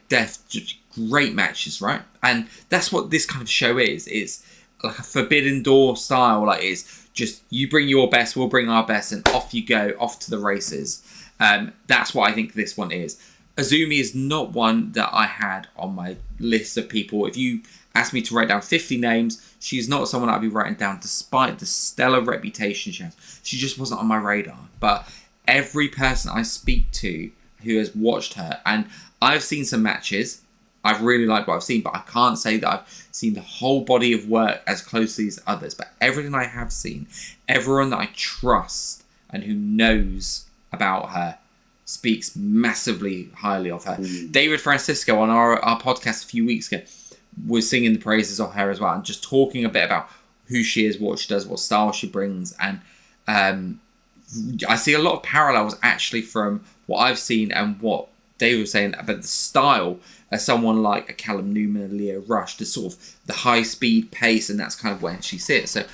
just great matches, right? And that's what this kind of show is. It's like a Forbidden Door style. Like, it's just you bring your best, we'll bring our best, and off you go, off to the races. That's what I think this one is. Azumi is not one that I had on my list of people. If you asked me to write down 50 names, she's not someone I'd be writing down despite the stellar reputation she has. She just wasn't on my radar. But every person I speak to who has watched her, and I've seen some matches, I've really liked what I've seen, but I can't say that I've seen the whole body of work as closely as others. But everything I have seen, everyone that I trust and who knows about her speaks massively highly of her. David Francisco on our podcast a few weeks ago was singing the praises of her as well, and just talking a bit about who she is, what she does, what style she brings. And I see a lot of parallels actually from what I've seen and what David was saying about the style as someone like a Callum, Newman and Leo Rush, the sort of the high speed pace, and that's kind of where she sits. So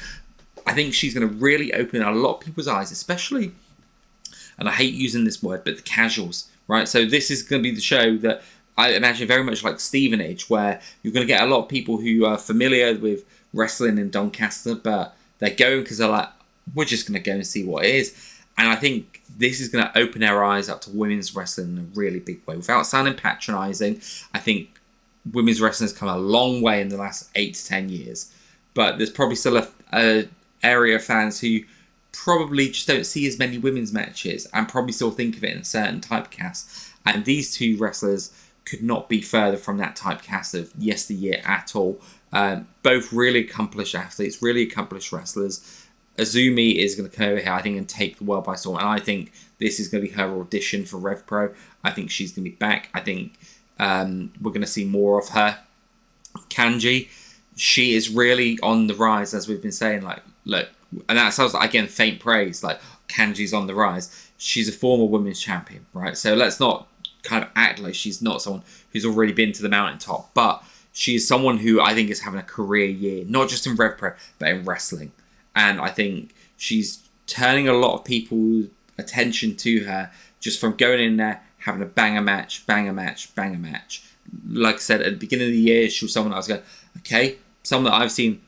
I think she's going to really open a lot of people's eyes, especially, and I hate using this word, but the casuals, right? So this is going to be the show that I imagine very much like Stevenage, where you're going to get a lot of people who are familiar with wrestling in Doncaster, but they're going because they're like, we're just going to go and see what it is. And I think this is going to open our eyes up to women's wrestling in a really big way. Without sounding patronising, I think women's wrestling has come a long way in the last 8 to 10 years. But there's probably still a area of fans who probably just don't see as many women's matches and probably still think of it in a certain typecast. And these two wrestlers could not be further from that typecast of yesteryear at all. Both really accomplished athletes, really accomplished wrestlers. Azumi is going to come over here, I think, and take the world by storm. And I think this is going to be her audition for RevPro. I think she's going to be back. I think we're going to see more of her. Kanji, she is really on the rise, as we've been saying. Like, look, and that sounds like, again, faint praise. Like, Kanji's on the rise. She's a former women's champion, right? So let's not kind of act like she's not someone who's already been to the mountaintop. But she is someone who I think is having a career year, not just in RevPro, but in wrestling. And I think she's turning a lot of people's attention to her just from going in there, having a banger match, banger match, banger match. Like I said, at the beginning of the year, she was someone I was going, okay, someone that I've seen,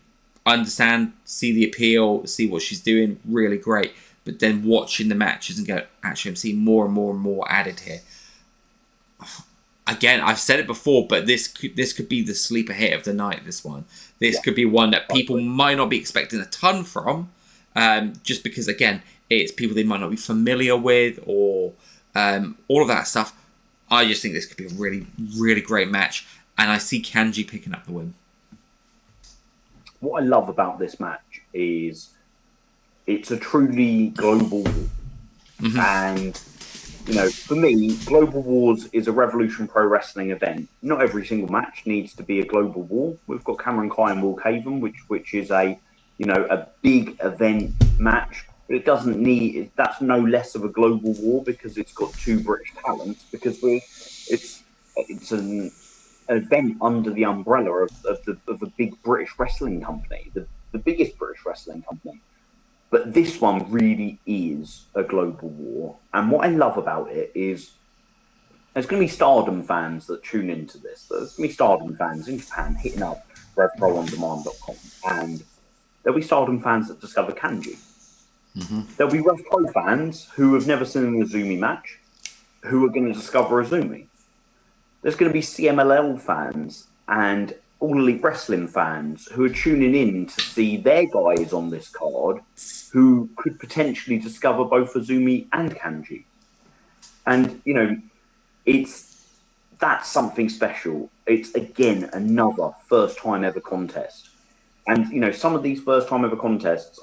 understand, see the appeal, see what she's doing, really great. But then watching the matches and go, actually, I'm seeing more and more and more added here. Again, I've said it before, but this could be the sleeper hit of the night, this one. This could be one that people might not be expecting a ton from, just because, again, it's people they might not be familiar with or all of that stuff. I just think this could be a really, really great match. And I see Kanji picking up the win. What I love about this match is it's a truly global war. Mm-hmm. And, you know, for me, Global Wars is a Revolution Pro Wrestling event. Not every single match needs to be a global war. We've got Cameron Khai and Will Kaven, which is a big event match. But it doesn't need, that's no less of a global war because it's got two British talents, because it's an event under the umbrella of a big British wrestling company, the biggest British wrestling company. But this one really is a global war. And what I love about it is there's going to be Stardom fans that tune into this. There's going to be Stardom fans in Japan hitting up RevProOnDemand.com. And there'll be Stardom fans that discover Kanji. Mm-hmm. There'll be RevPro fans who have never seen an Azumi match who are going to discover Azumi. There's going to be CMLL fans and All Elite Wrestling fans who are tuning in to see their guys on this card who could potentially discover both Azumi and Kanji. And, you know, that's something special. It's, again, another first-time ever contest. And, you know, some of these first-time ever contests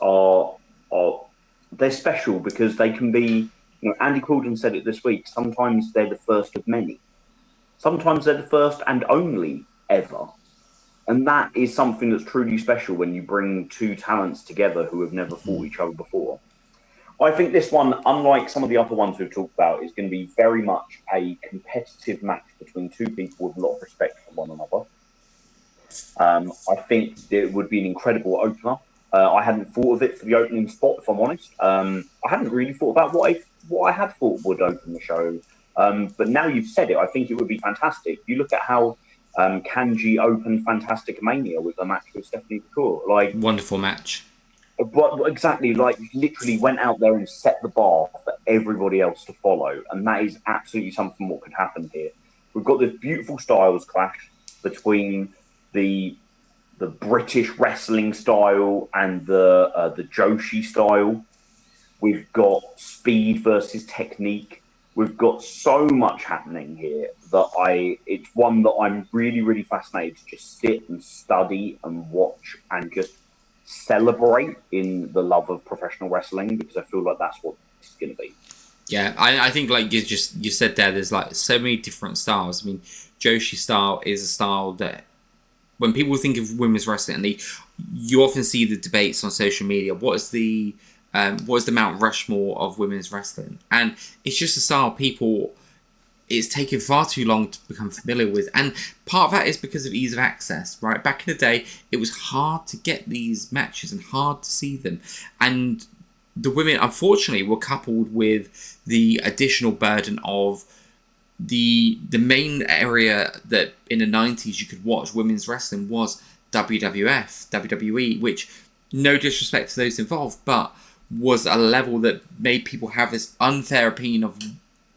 they're special because they can be, you know, Andy Quilden said it this week, sometimes they're the first of many. Sometimes they're the first and only ever. And that is something that's truly special when you bring two talents together who have never fought each other before. I think this one, unlike some of the other ones we've talked about, is going to be very much a competitive match between two people with a lot of respect for one another. I think it would be an incredible opener. I hadn't thought of it for the opening spot, if I'm honest. I hadn't really thought about what I had thought would open the show. But now you've said it, I think it would be fantastic. You look at how Kanji opened Fantastic Mania with a match with Stephanie McCool. Like, wonderful match. But exactly, like, literally went out there and set the bar for everybody else to follow. And that is absolutely something what could happen here. We've got this beautiful styles clash between the British wrestling style and the Joshi style. We've got speed versus technique. We've got so much happening here that it's one that I'm really, really fascinated to just sit and study and watch and just celebrate in the love of professional wrestling, because I feel like that's what it's going to be. Yeah, I think, like you said there, there's like so many different styles. I mean, Joshi style is a style that when people think of women's wrestling, you often see the debates on social media. What is the Mount Rushmore of women's wrestling? And it's just a style it's taken far too long to become familiar with. And part of that is because of ease of access, right? Back in the day, it was hard to get these matches and hard to see them. And the women, unfortunately, were coupled with the additional burden of the main area that in the 90s you could watch women's wrestling was WWF, WWE, which, no disrespect to those involved, but was a level that made people have this unfair opinion of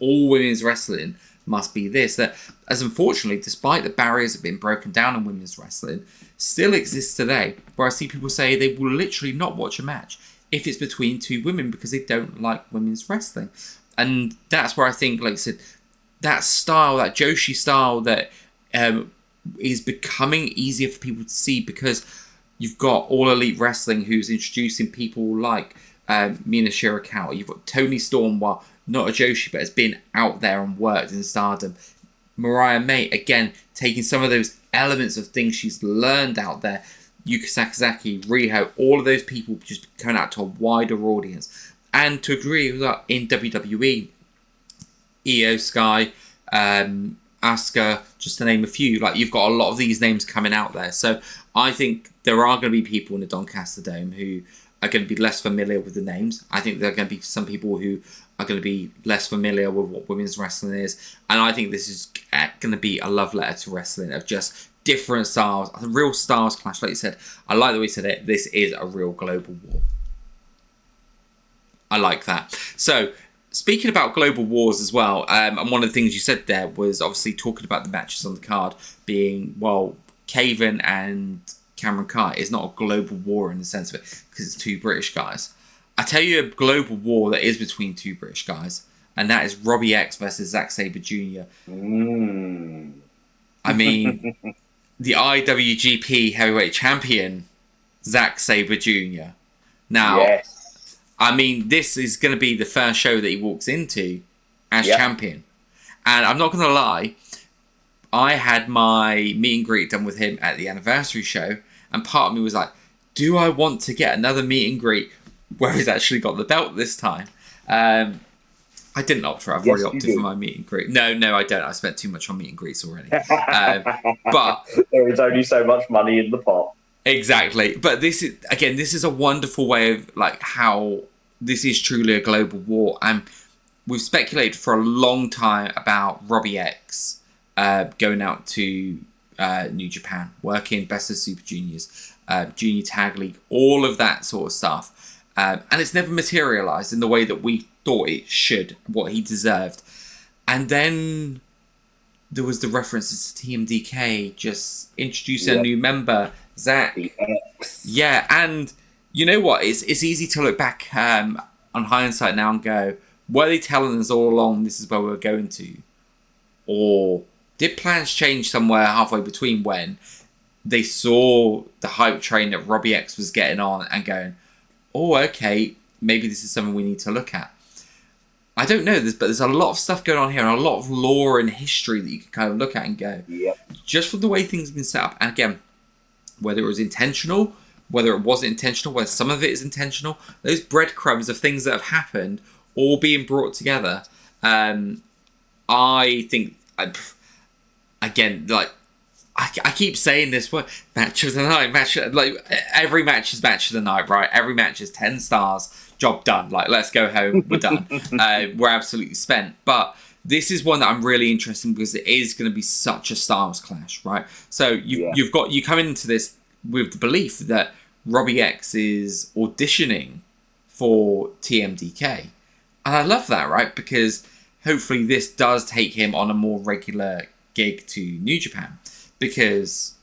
all women's wrestling must be this. That, as unfortunately, despite the barriers that have been broken down in women's wrestling, still exists today, where I see people say they will literally not watch a match if it's between two women because they don't like women's wrestling. And that's where I think, like I said, that style, that Joshi style, that is becoming easier for people to see because you've got All Elite Wrestling who's introducing people like Mina Shirakawa. You've got Toni Storm, while not a Joshi, but has been out there and worked in Stardom. Mariah May, again, taking some of those elements of things she's learned out there. Yuka Sakazaki, Riho, all of those people just coming out to a wider audience. And to agree with that, in WWE, Io Sky, Asuka, just to name a few, like, you've got a lot of these names coming out there. So I think there are going to be people in the Doncaster Dome who are going to be less familiar with the names. I think there are going to be some people who are going to be less familiar with what women's wrestling is. And I think this is going to be a love letter to wrestling of just different styles, a real styles clash. Like you said, I like the way you said it. This is a real global war. I like that. So, speaking about global wars as well, and one of the things you said there was obviously talking about the matches on the card being, well, Kaven and Cameron Khai is not a global war in the sense of it because it's two British guys. I tell you a global war that is between two British guys, and that is Robbie X versus Zack Sabre Jr. I mean, the IWGP Heavyweight Champion, Zack Sabre Jr. Now, yes. I mean, this is going to be the first show that he walks into as champion. And I'm not going to lie, I had my meet and greet done with him at the anniversary show, and part of me was like, do I want to get another meet and greet where he's actually got the belt this time? I didn't opt for it. I've already opted for my meet and greet. No, I don't. I spent too much on meet and greets already. But there is only so much money in the pot. Exactly. But this is a wonderful way of like how this is truly a global war. And we've speculated for a long time about Robbie X going out to New Japan, working Best of Super Juniors, Junior Tag League, all of that sort of stuff. And it's never materialised in the way that we thought it should, what he deserved. And then there was the references to TMDK, just introducing a new member, Zack. The X. Yeah, and you know what? It's easy to look back on hindsight now and go, were they telling us all along this is where we were going to? Or did plans change somewhere halfway between when they saw the hype train that Robbie X was getting on and going, oh, okay, maybe this is something we need to look at? I don't know this, but there's a lot of stuff going on here and a lot of lore and history that you can kind of look at and go, just from the way things have been set up. And again, whether it was intentional, whether it wasn't intentional, whether some of it is intentional, those breadcrumbs of things that have happened all being brought together. I think, again, like, I keep saying this word, match of the night, like, every match is match of the night, right? Every match is 10 stars, job done. Like, let's go home, we're done. We're absolutely spent. But this is one that I'm really interested in because it is going to be such a styles clash, right? So you come into this with the belief that Robbie X is auditioning for TMDK. And I love that, right? Because hopefully this does take him on a more regular gig to New Japan. Because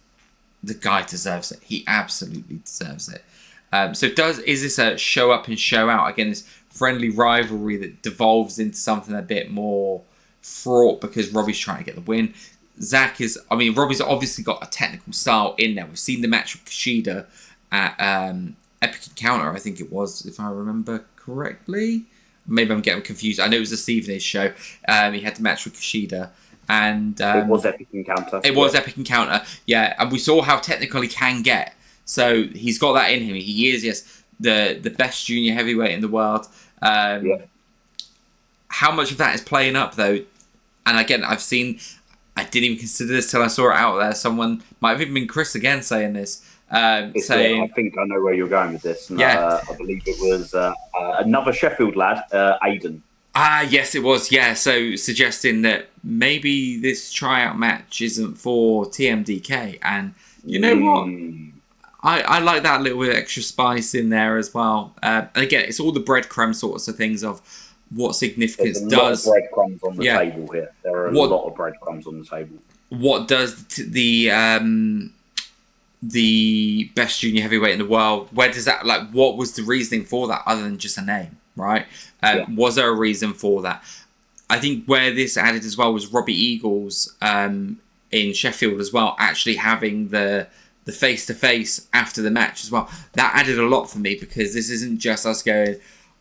the guy deserves it. He absolutely deserves it. So is this a show up and show out? Again, this friendly rivalry that devolves into something a bit more fraught because Robbie's trying to get the win. Robbie's obviously got a technical style in there. We've seen the match with Kushida at Epic Encounter, I think it was, if I remember correctly. Maybe I'm getting confused. I know it was a Stephen show. He had the match with Kushida. And it was Epic Encounter. It was Epic Encounter, yeah. And we saw how technical he can get. So he's got that in him. He is, yes, the best junior heavyweight in the world. How much of that is playing up, though? And again, I didn't even consider this till I saw it out there. Someone, might have even been Chris again saying this. I think I know where you're going with this. And, I believe it was another Sheffield lad, Aiden. Yes, it was. Yeah, so suggesting that maybe this tryout match isn't for TMDK, and you know what? I like that little bit of extra spice in there as well. And again, it's all the breadcrumb sorts of things of what significance There's does. A lot of breadcrumbs on the table here. There are a lot of breadcrumbs on the table. What does the best junior heavyweight in the world? Where does that what was the reasoning for that other than just a name? Right? Was there a reason for that? I think where this added as well was Robbie Eagles in Sheffield as well, actually having the face-to-face after the match as well. That added a lot for me because this isn't just us going,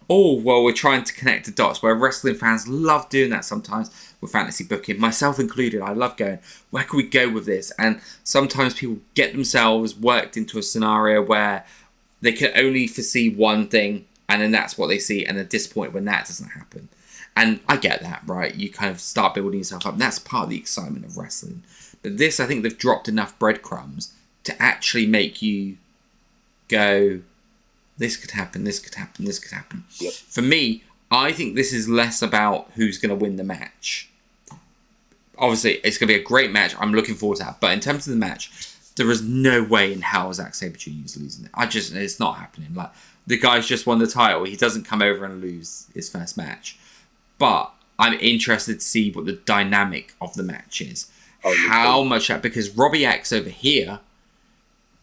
oh, well, we're trying to connect the dots, where wrestling fans love doing that sometimes with fantasy booking, myself included. I love going, where can we go with this? And sometimes people get themselves worked into a scenario where they can only foresee one thing, and then that's what they see, and they're disappointed when that doesn't happen. And I get that, right? You kind of start building yourself up. And that's part of the excitement of wrestling. But this, I think they've dropped enough breadcrumbs to actually make you go, this could happen, this could happen, this could happen. Yep. For me, I think this is less about who's going to win the match. Obviously, it's going to be a great match. I'm looking forward to that. But in terms of the match, there is no way in hell Zack Sabre Jr. is losing it. It's not happening. Like, the guy's just won the title. He doesn't come over and lose his first match. But I'm interested to see what the dynamic of the match is. How much that, because Robbie X over here,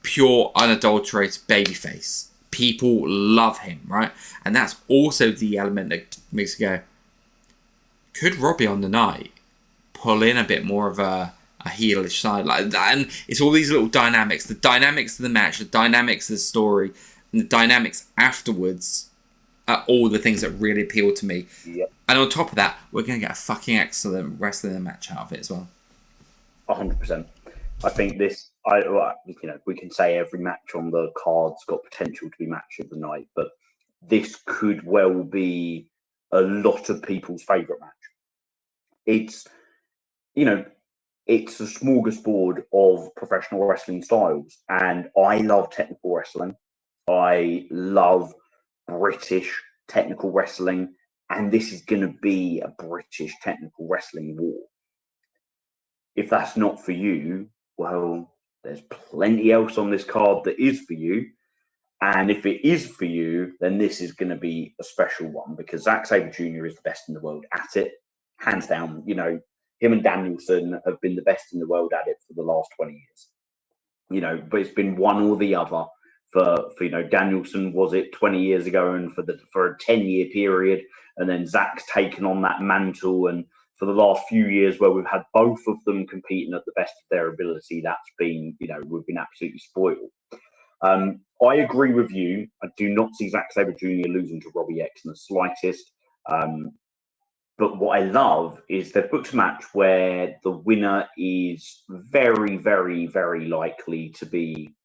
pure unadulterated babyface. People love him, right? And that's also the element that makes you go, Could Robbie on the night pull in a bit more of a heelish side like that? And it's all these little dynamics, the dynamics of the match, the dynamics of the story, and the dynamics afterwards are all the things that really appeal to me. Yep. And on top of that, we're going to get a fucking excellent wrestling match out of it as well. 100%. I think this, we can say every match on the card's got potential to be match of the night, but this could well be a lot of people's favourite match. It's, it's a smorgasbord of professional wrestling styles, and I love technical wrestling. I love British technical wrestling, and this is going to be a British technical wrestling war. If that's not for you, well, there's plenty else on this card that is for you. And if it is for you, then this is going to be a special one, because Zack Sabre Jr. is the best in the world at it, hands down. Him and Danielson have been the best in the world at it for the last 20 years. But it's been one or the other for Danielson, was it 20 years ago, and for a 10-year period, and then Zack's taken on that mantle, and for the last few years where we've had both of them competing at the best of their ability, that's been, we've been absolutely spoiled. I agree with you. I do not see Zack Sabre Jr. losing to Robbie X in the slightest. But what I love is they've booked a match where the winner is very, very, very likely to be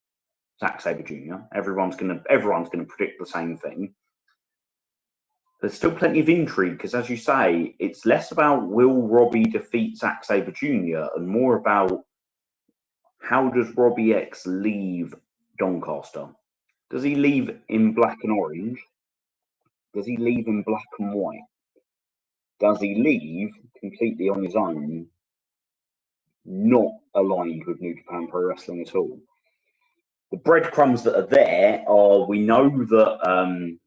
Zack Sabre Jr. Everyone's gonna predict the same thing. There's still plenty of intrigue because, as you say, it's less about will Robbie defeat Zack Sabre Jr. and more about how does Robbie X leave Doncaster? Does he leave in black and orange? Does he leave in black and white? Does he leave completely on his own, not aligned with New Japan Pro Wrestling at all? The breadcrumbs that are there are, we know that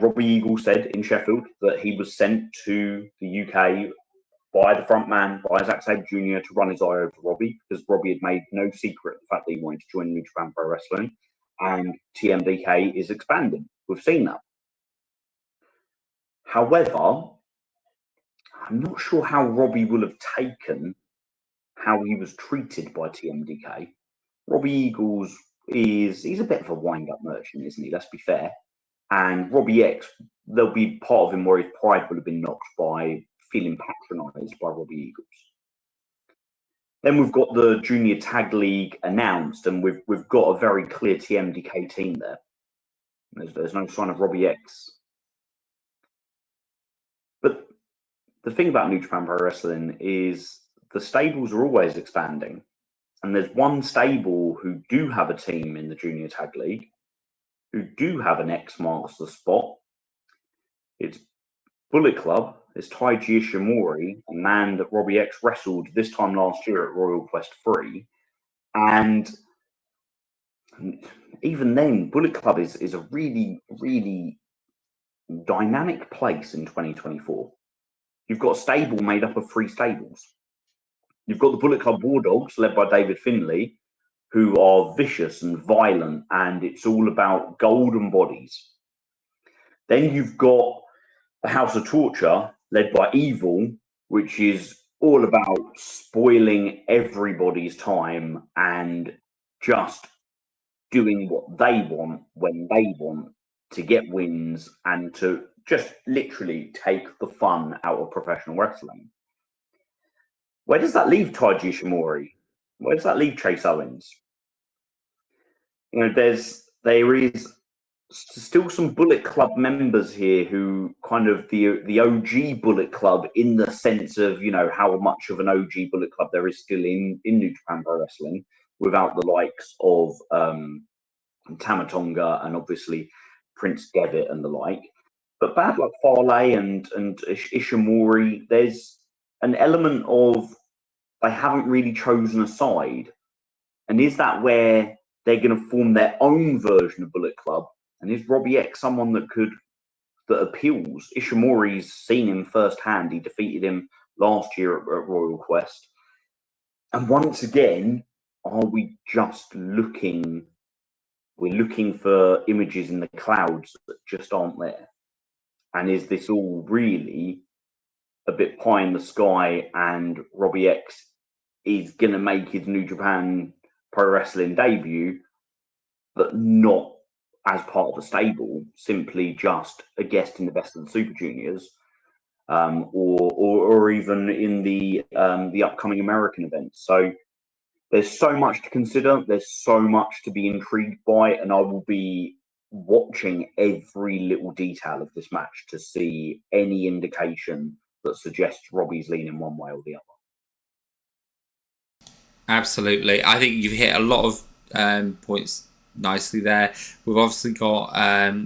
Robbie Eagle said in Sheffield that he was sent to the UK by the front man, by Zack Sabre Jr. to run his eye over Robbie, because Robbie had made no secret the fact that he wanted to join New Japan Pro Wrestling, and TMDK is expanding. We've seen that. However, I'm not sure how Robbie will have taken how he was treated by TMDK. Robbie Eagles he's a bit of a wind-up merchant, isn't he? Let's be fair. And Robbie X, there'll be part of him where his pride will have been knocked by feeling patronised by Robbie Eagles. Then we've got the Junior Tag League announced, and we've got a very clear TMDK team there. There's no sign of Robbie X. But the thing about New Japan Pro Wrestling is the stables are always expanding. And there's one stable who do have a team in the Junior Tag League, who do have an X-Master spot. It's Bullet Club. It's Taiji Ishimori, a man that Robbie X wrestled this time last year at Royal Quest 3. And even then, Bullet Club is a really, really dynamic place in 2024. You've got a stable made up of 3 stables. You've got the Bullet Club War Dogs, led by David Finlay, who are vicious and violent, and it's all about golden bodies. Then you've got the House of Torture, led by Evil, which is all about spoiling everybody's time and just doing what they want when they want to get wins and to just literally take the fun out of professional wrestling. Where does that leave Taiji Ishimori? Where does that leave Chase Owens? There is still some Bullet Club members here who kind of the OG Bullet Club, in the sense of how much of an OG Bullet Club there is still in New Japan Pro Wrestling, without the likes of Tamatonga and obviously Prince Devitt and the like. But Bad Luck Fale and Ishimori, there's an element of they haven't really chosen a side. And is that where they're going to form their own version of Bullet Club? And is Robbie X someone that appeals? Ishimori's seen him firsthand. He defeated him last year at Royal Quest. And once again, are we just looking? We're looking for images in the clouds that just aren't there. And is this all really a bit pie in the sky and Robbie X is going to make his New Japan Pro Wrestling debut, but not as part of a stable, simply just a guest in the Best of the Super Juniors, or even in the upcoming American events. So there's so much to consider. There's so much to be intrigued by, and I will be watching every little detail of this match to see any indication that suggests Robbie's leaning one way or the other. Absolutely. I think you've hit a lot of points nicely there. We've obviously got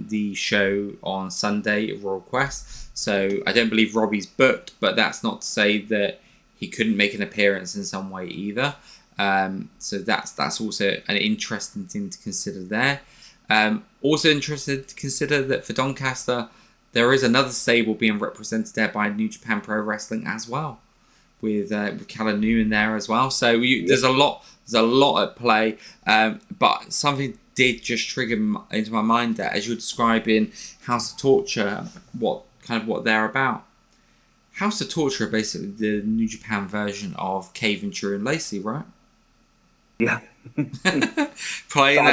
the show on Sunday, Royal Quest. So I don't believe Robbie's booked, but that's not to say that he couldn't make an appearance in some way either. So that's also an interesting thing to consider there. Also interested to consider that for Doncaster, there is another stable being represented there by New Japan Pro Wrestling as well, with Callum Newman there as well. So there's a lot at play. But something did just trigger into my mind there as you're describing House of Torture, what they're about. House of Torture are basically the New Japan version of Kaven, True and Lacey, right? Yeah. playing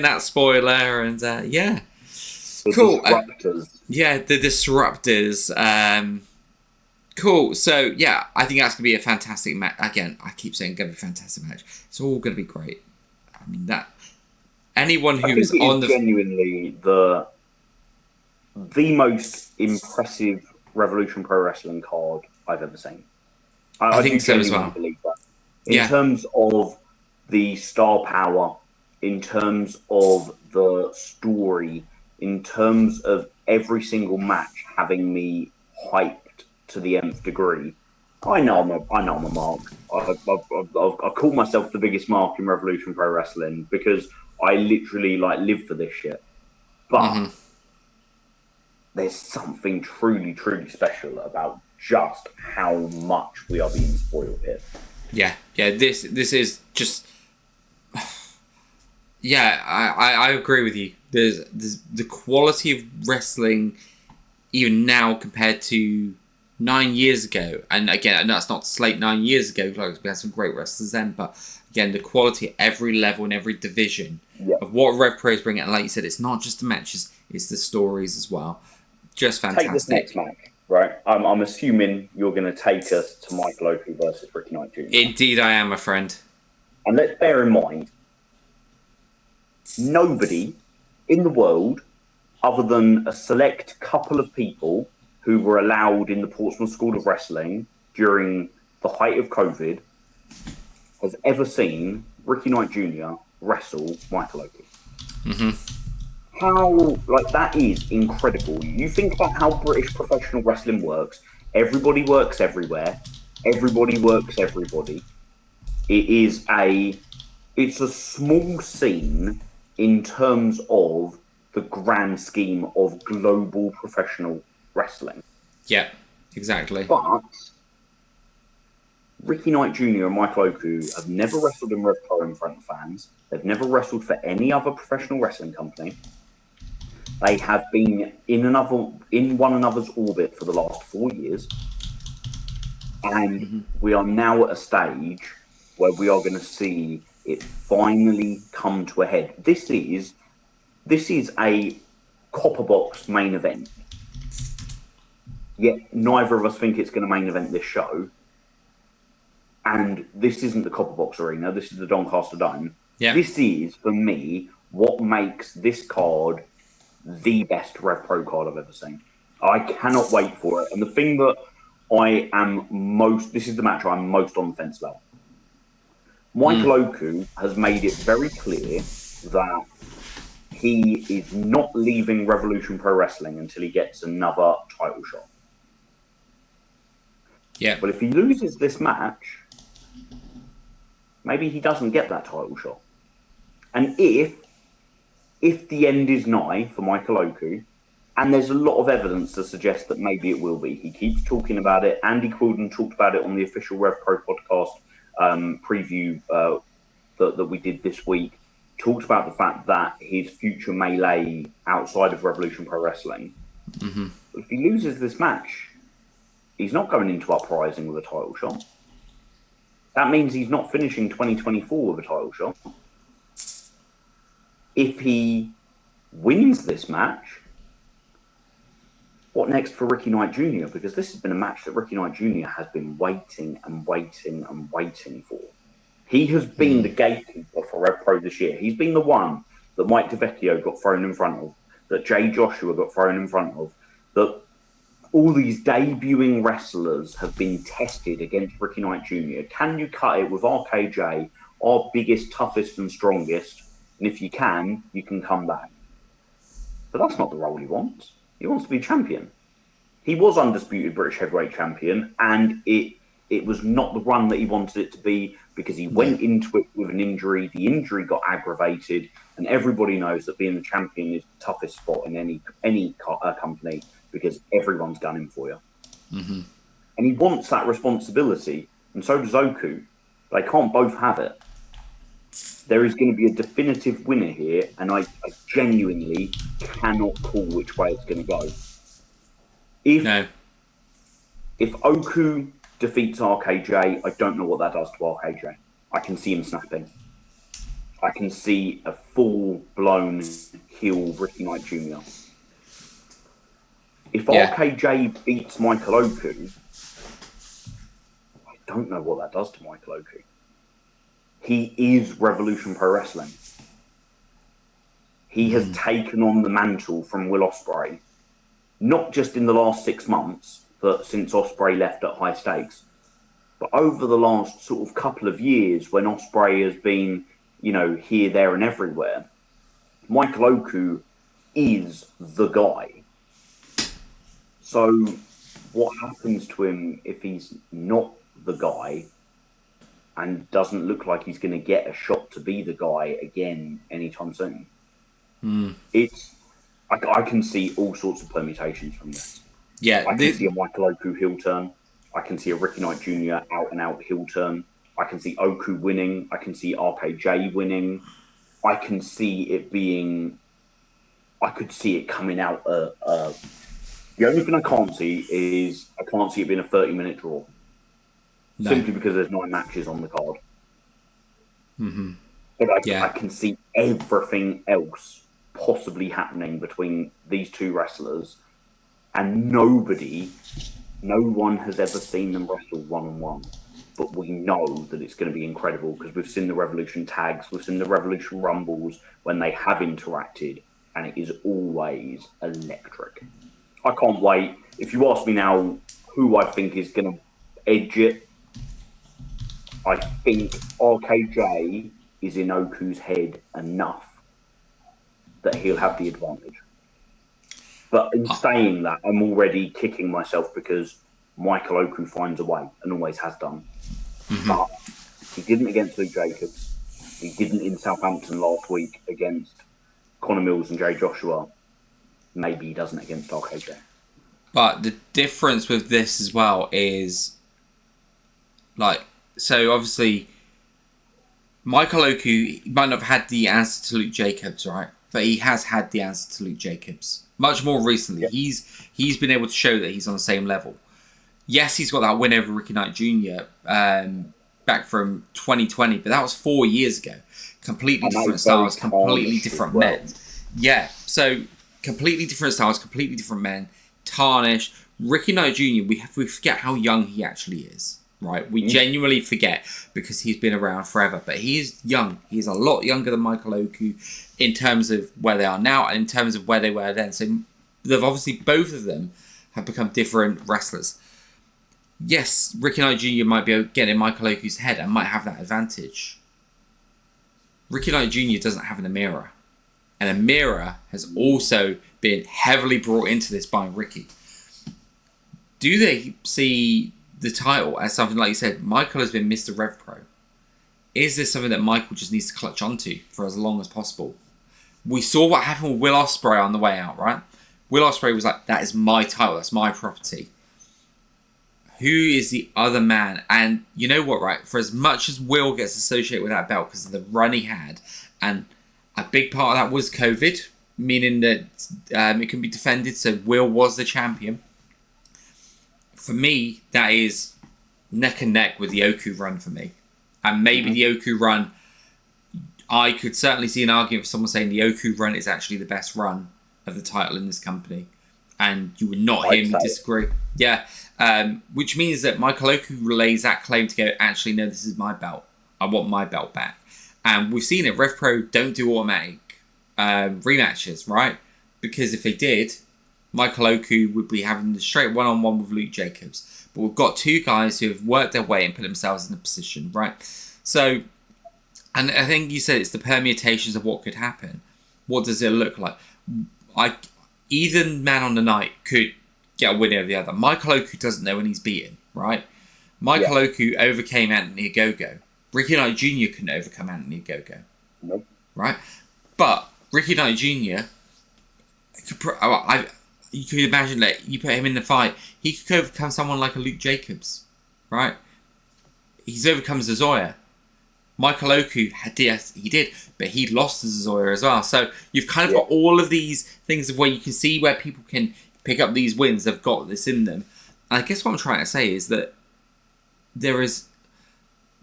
that spoiler and yeah. The cool. Disruptors. The Disruptors. Cool. So yeah, I think that's gonna be a fantastic match. Again, I keep saying gonna be a fantastic match. It's all gonna be great. I mean that anyone who is on the genuinely the most impressive Revolution Pro Wrestling card I've ever seen. I think so as well. Believe that. In terms of the star power, in terms of the story, in terms of every single match having me hyped to the nth degree, I know I'm a mark. I call myself the biggest mark in Revolution Pro Wrestling because I literally live for this shit. But there's something truly, truly special about just how much we are being spoiled here. Yeah. This is just. I agree with you. There's the quality of wrestling, even now compared to 9 years ago. And again, that's not to slate 9 years ago. Like we had some great wrestlers then, but again, the quality at every level and every division of what RevPro is bringing. And like you said, it's not just the matches; it's the stories as well. Just fantastic. Take this next match. Right, I'm assuming you're going to take us to Michael Oakley versus Ricky Knight Jr. Indeed, I am, my friend. And let's bear in mind, nobody in the world, other than a select couple of people who were allowed in the Portsmouth School of Wrestling during the height of COVID, has ever seen Ricky Knight Jr. wrestle Michael Oakley. How, that is incredible. You think about how British professional wrestling works. Everybody works everywhere. Everybody works everybody. It's a small scene in terms of the grand scheme of global professional wrestling. Yeah, exactly. But Ricky Knight Jr. and Michael Oku have never wrestled in RevPro in front of fans. They've never wrestled for any other professional wrestling company. They have been in one another's orbit for the last 4 years. And we are now at a stage where we are going to see it finally come to a head. This is a copper box main event. Yet neither of us think it's going to main event this show. And this isn't the copper box arena. This is the Doncaster Dome. Yeah. This is, for me, what makes this card the best RevPro card I've ever seen. I cannot wait for it. And the thing that this is the match I'm most on the fence about. Michael Oku has made it very clear that he is not leaving Revolution Pro Wrestling until he gets another title shot. Yeah. But if he loses this match, maybe he doesn't get that title shot. And if the end is nigh for Michael Oku, and there's a lot of evidence to suggest that maybe it will be. He keeps talking about it. Andy Quilden talked about it on the official RevPro podcast preview that we did this week. Talked about the fact that his future may lay outside of Revolution Pro Wrestling. But if he loses this match, he's not going into Uprising with a title shot. That means he's not finishing 2024 with a title shot. If he wins this match, what next for Ricky Knight Jr.? Because this has been a match that Ricky Knight Jr. has been waiting and waiting and waiting for. He has been the gatekeeper for RevPro this year. He's been the one that Mike DeVecchio got thrown in front of, that Jay Joshua got thrown in front of, that all these debuting wrestlers have been tested against Ricky Knight Jr. Can you cut it with RKJ, our biggest, toughest, and strongest? And if you can come back. But that's not the role he wants. He wants to be champion. He was undisputed British heavyweight champion, and it was not the run that he wanted it to be because he went into it with an injury. The injury got aggravated, and everybody knows that being the champion is the toughest spot in any company because everyone's gunning for you. Mm-hmm. And he wants that responsibility, and so does Oku. They can't both have it. There is going to be a definitive winner here, and I genuinely cannot call which way it's going to go. If Oku defeats RKJ, I don't know what that does to RKJ. I can see him snapping. I can see a full-blown heel Ricky Knight Jr. If RKJ beats Michael Oku, I don't know what that does to Michael Oku. He is Revolution Pro Wrestling. He has taken on the mantle from Will Ospreay, not just in the last 6 months, but since Ospreay left at High Stakes. But over the last sort of couple of years, when Ospreay has been, here, there, and everywhere, Michael Oku is the guy. So what happens to him if he's not the guy and doesn't look like he's going to get a shot to be the guy again anytime soon? I can see all sorts of permutations from this. Yeah, I can see a Michael Oku heel turn. I can see a Ricky Knight Jr. out-and-out heel turn. I can see Oku winning. I can see RKJ winning. I can see it being... I could see it coming out... the only thing I can't see is I can't see it being a 30-minute draw. No. Simply because there's 9 matches on the card. Mm-hmm. But I can see everything else possibly happening between these two wrestlers, and no one has ever seen them wrestle one-on-one. But we know that it's going to be incredible because we've seen the Revolution tags, we've seen the Revolution Rumbles when they have interacted, and it is always electric. I can't wait. If you ask me now who I think is going to edge it, I think RKJ is in Oku's head enough that he'll have the advantage. But in saying that, I'm already kicking myself because Michael Oku finds a way and always has done. Mm-hmm. But he didn't against Luke Jacobs. He didn't in Southampton last week against Connor Mills and Jay Joshua. Maybe he doesn't against RKJ. But the difference with this as well is, so obviously, Michael Oku might not have had the answer to Luke Jacobs, right? But he has had the answer to Luke Jacobs much more recently. Yeah. He's been able to show that he's on the same level. Yes, he's got that win over Ricky Knight Jr. Back from 2020, but that was 4 years ago. Completely different styles, completely different men. Yeah, so completely different styles, completely different men. Tarnished. Ricky Knight Jr., we forget how young he actually is, right? We genuinely forget because he's been around forever, but he is young. He's a lot younger than Michael Oku in terms of where they are now and in terms of where they were then. So they've obviously, both of them have become different wrestlers. Yes, Ricky Knight Jr. might be getting Michael Oku's head and might have that advantage. Ricky Knight Jr. doesn't have an Amira. And Amira has also been heavily brought into this by Ricky. Do they see the title as something, like you said, Michael has been Mr. RevPro? Is this something that Michael just needs to clutch onto for as long as possible? We saw what happened with Will Ospreay on the way out, right? Will Ospreay was like, that is my title, that's my property. Who is the other man? And you know what, right? For as much as Will gets associated with that belt because of the run he had, and a big part of that was COVID, meaning that it can be defended, so Will was the champion. for me, that is neck and neck with the Oku run for me. And maybe the Oku run, I could certainly see an argument for someone saying the Oku run is actually the best run of the title in this company. And you would not hear me disagree. Yeah. Which means that Michael Oku relays that claim to go, actually, no, this is my belt. I want my belt back. And we've seen it. RevPro don't do automatic rematches, right? Because if they did, Michael Oku would be having the straight one-on-one with Luke Jacobs. But we've got two guys who have worked their way and put themselves in a position, right? So, and I think you said it's the permutations of what could happen. What does it look like? Either man on the night could get a win over the other. Michael Oku doesn't know when he's beaten, right? Michael Oku overcame Anthony Ogogo. Ricky Knight Jr. couldn't overcome Anthony Ogogo. Nope. Right? But Ricky Knight Jr., you could imagine that you put him in the fight, he could overcome someone like a Luke Jacobs, right? He's overcome Zozaya. Michael Oku, yes, he did, but he lost to Zozaya as well. So you've kind of got all of these things of where you can see where people can pick up these wins. They've got this in them. And I guess what I'm trying to say is that there is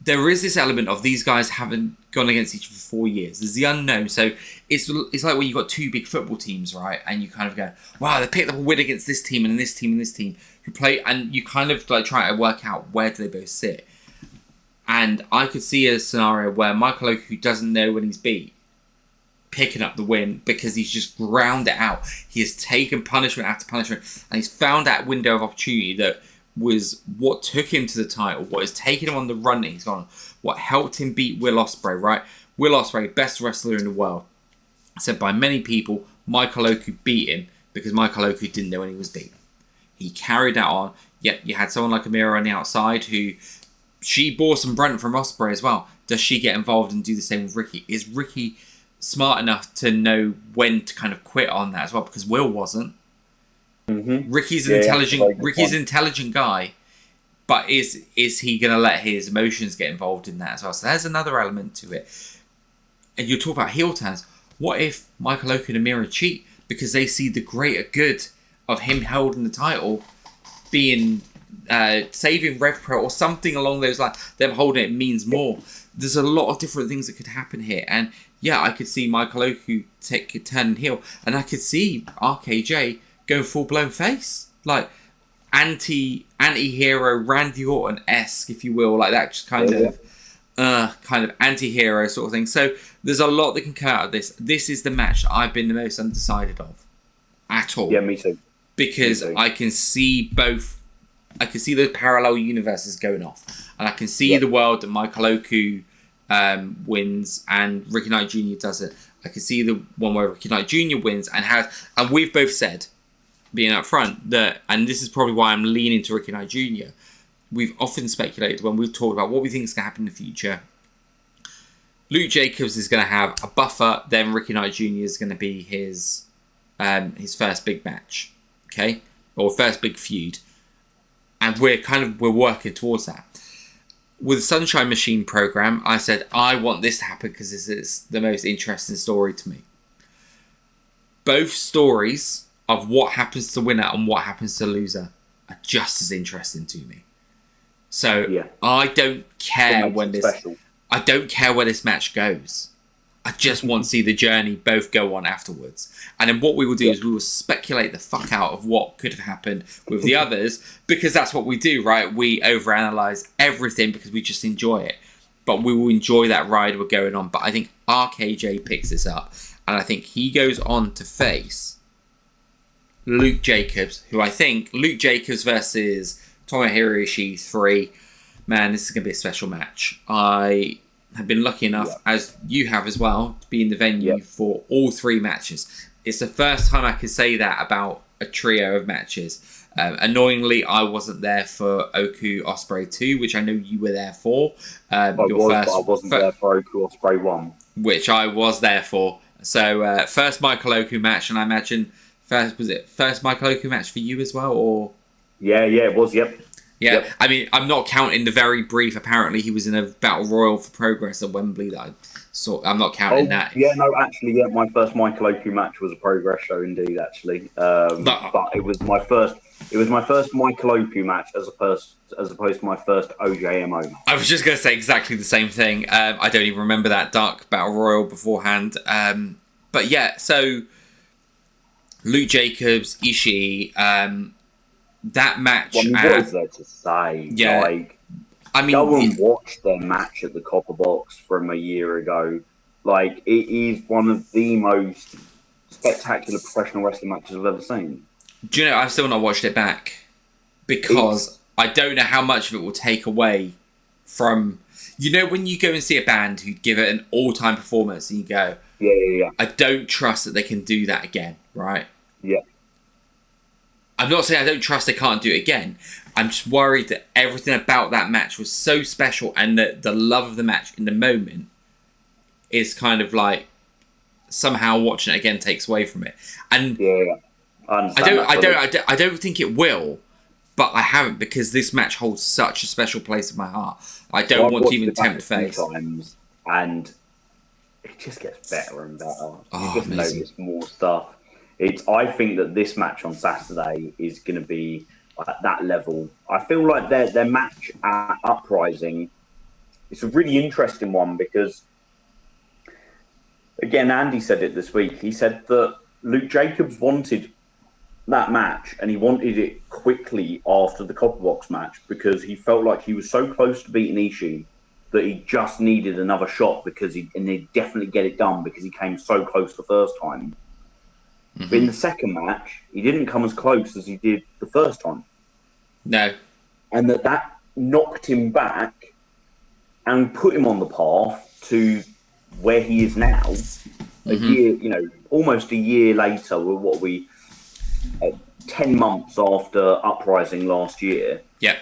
this element of these guys haven't gone against each other for 4 years. There's the unknown. So it's like when you've got two big football teams, right? And you kind of go, wow, they picked up a win against this team and this team and this team who play, and you kind of like try to work out where do they both sit. And I could see a scenario where Michael Oku doesn't know when he's beat, picking up the win because he's just ground it out. He has taken punishment after punishment, and he's found that window of opportunity that was what took him to the title, what has taken him on the run that he's gone on, what helped him beat Will Ospreay, right? Will Ospreay, best wrestler in the world. Said by many people, Michael Oku beat him because Michael Oku didn't know when he was beat. He carried that on, yet you had someone like Amira on the outside who, she bore some brunt from Ospreay as well. Does she get involved and do the same with Ricky? Is Ricky smart enough to know when to kind of quit on that as well? Because Will wasn't. Mm-hmm. Ricky's an intelligent guy, but is he going to let his emotions get involved in that as well? So there's another element to it. And you talk about heel turns. What if Michael Oku and Amira cheat because they see the greater good of him holding the title being saving RevPro or something along those lines? Them holding it means more. There's a lot of different things that could happen here, and yeah, I could see Michael Oku turn heel, and I could see RKJ going full blown face, like anti-hero Randy Orton-esque, if you will, like that, just kind of anti-hero sort of thing. So there's a lot that can come out of this. This is the match that I've been the most undecided of at all. Yeah, me too. Because I can see both. I can see the parallel universes going off, and I can see the world that Michael Oku wins and Ricky Knight Jr. doesn't. I can see the one where Ricky Knight Jr. wins and we've both said, being up front, that, and this is probably why I'm leaning to Ricky Knight Jr. We've often speculated when we've talked about what we think is going to happen in the future. Luke Jacobs is going to have a buffer, then Ricky Knight Jr. is going to be his first big match, okay, or first big feud, and we're working towards that. With the Sunshine Machine program, I said I want this to happen because this is the most interesting story to me. Both stories of what happens to the winner and what happens to the loser are just as interesting to me. So I don't care I don't care where this match goes. I just want to see the journey both go on afterwards. And then what we will do is we will speculate the fuck out of what could have happened with the others, because that's what we do, right? We overanalyze everything because we just enjoy it. But we will enjoy that ride we're going on. But I think RKJ picks this up, and I think he goes on to face Luke Jacobs, who I think Luke Jacobs versus Tomohiro Ishii 3. Man, this is going to be a special match. I have been lucky enough, as you have as well, to be in the venue for all 3 matches. It's the first time I can say that about a trio of matches. Annoyingly, I wasn't there for Oku Ospreay 2, which I know you were there for. I wasn't there for Oku Ospreay 1. Which I was there for. So, first Michael Oku match, and I imagine, first Michael Oku match for you as well? Or Yeah, it was, Yeah, I mean, I'm not counting the very brief. Apparently, he was in a battle royal for Progress at Wembley. That I'm not counting that. Yeah, no, actually, my first Michael Oku match was a Progress show, indeed. Actually, but it was my first It was my first Michael Oku match as opposed to my first OJMO match. I was just going to say exactly the same thing. I don't even remember that Dark Battle Royal beforehand. But yeah, so Luke Jacobs, Ishii, that match. Well, what is there to say? Yeah, like, I mean, go and watch their match at the Copper Box from a year ago. Like, it is one of the most spectacular professional wrestling matches I've ever seen. Do you know, I've still not watched it back because I don't know how much of it will take away from... You know, when you go and see a band who give it an all-time performance and you go, yeah. I don't trust that they can do that again, right? Yeah. I'm not saying I don't trust they can't do it again. I'm just worried that everything about that match was so special and that the love of the match in the moment is kind of like somehow watching it again takes away from it. And yeah. I don't think it will, but I haven't because this match holds such a special place in my heart. I don't want to even tempt fate. And it just gets better and better. Oh, you just notice more stuff. I think that this match on Saturday is going to be at that level. I feel like their match at Uprising is a really interesting one because, again, Andy said it this week. He said that Luke Jacobs wanted that match and he wanted it quickly after the Copper Box match because he felt like he was so close to beating Ishii that he just needed another shot because he'd definitely get it done because he came so close the first time. Mm-hmm. But in the second match, he didn't come as close as he did the first time. No. And that knocked him back and put him on the path to where he is now. A year, almost a year later, what 10 months after Uprising last year. Yeah.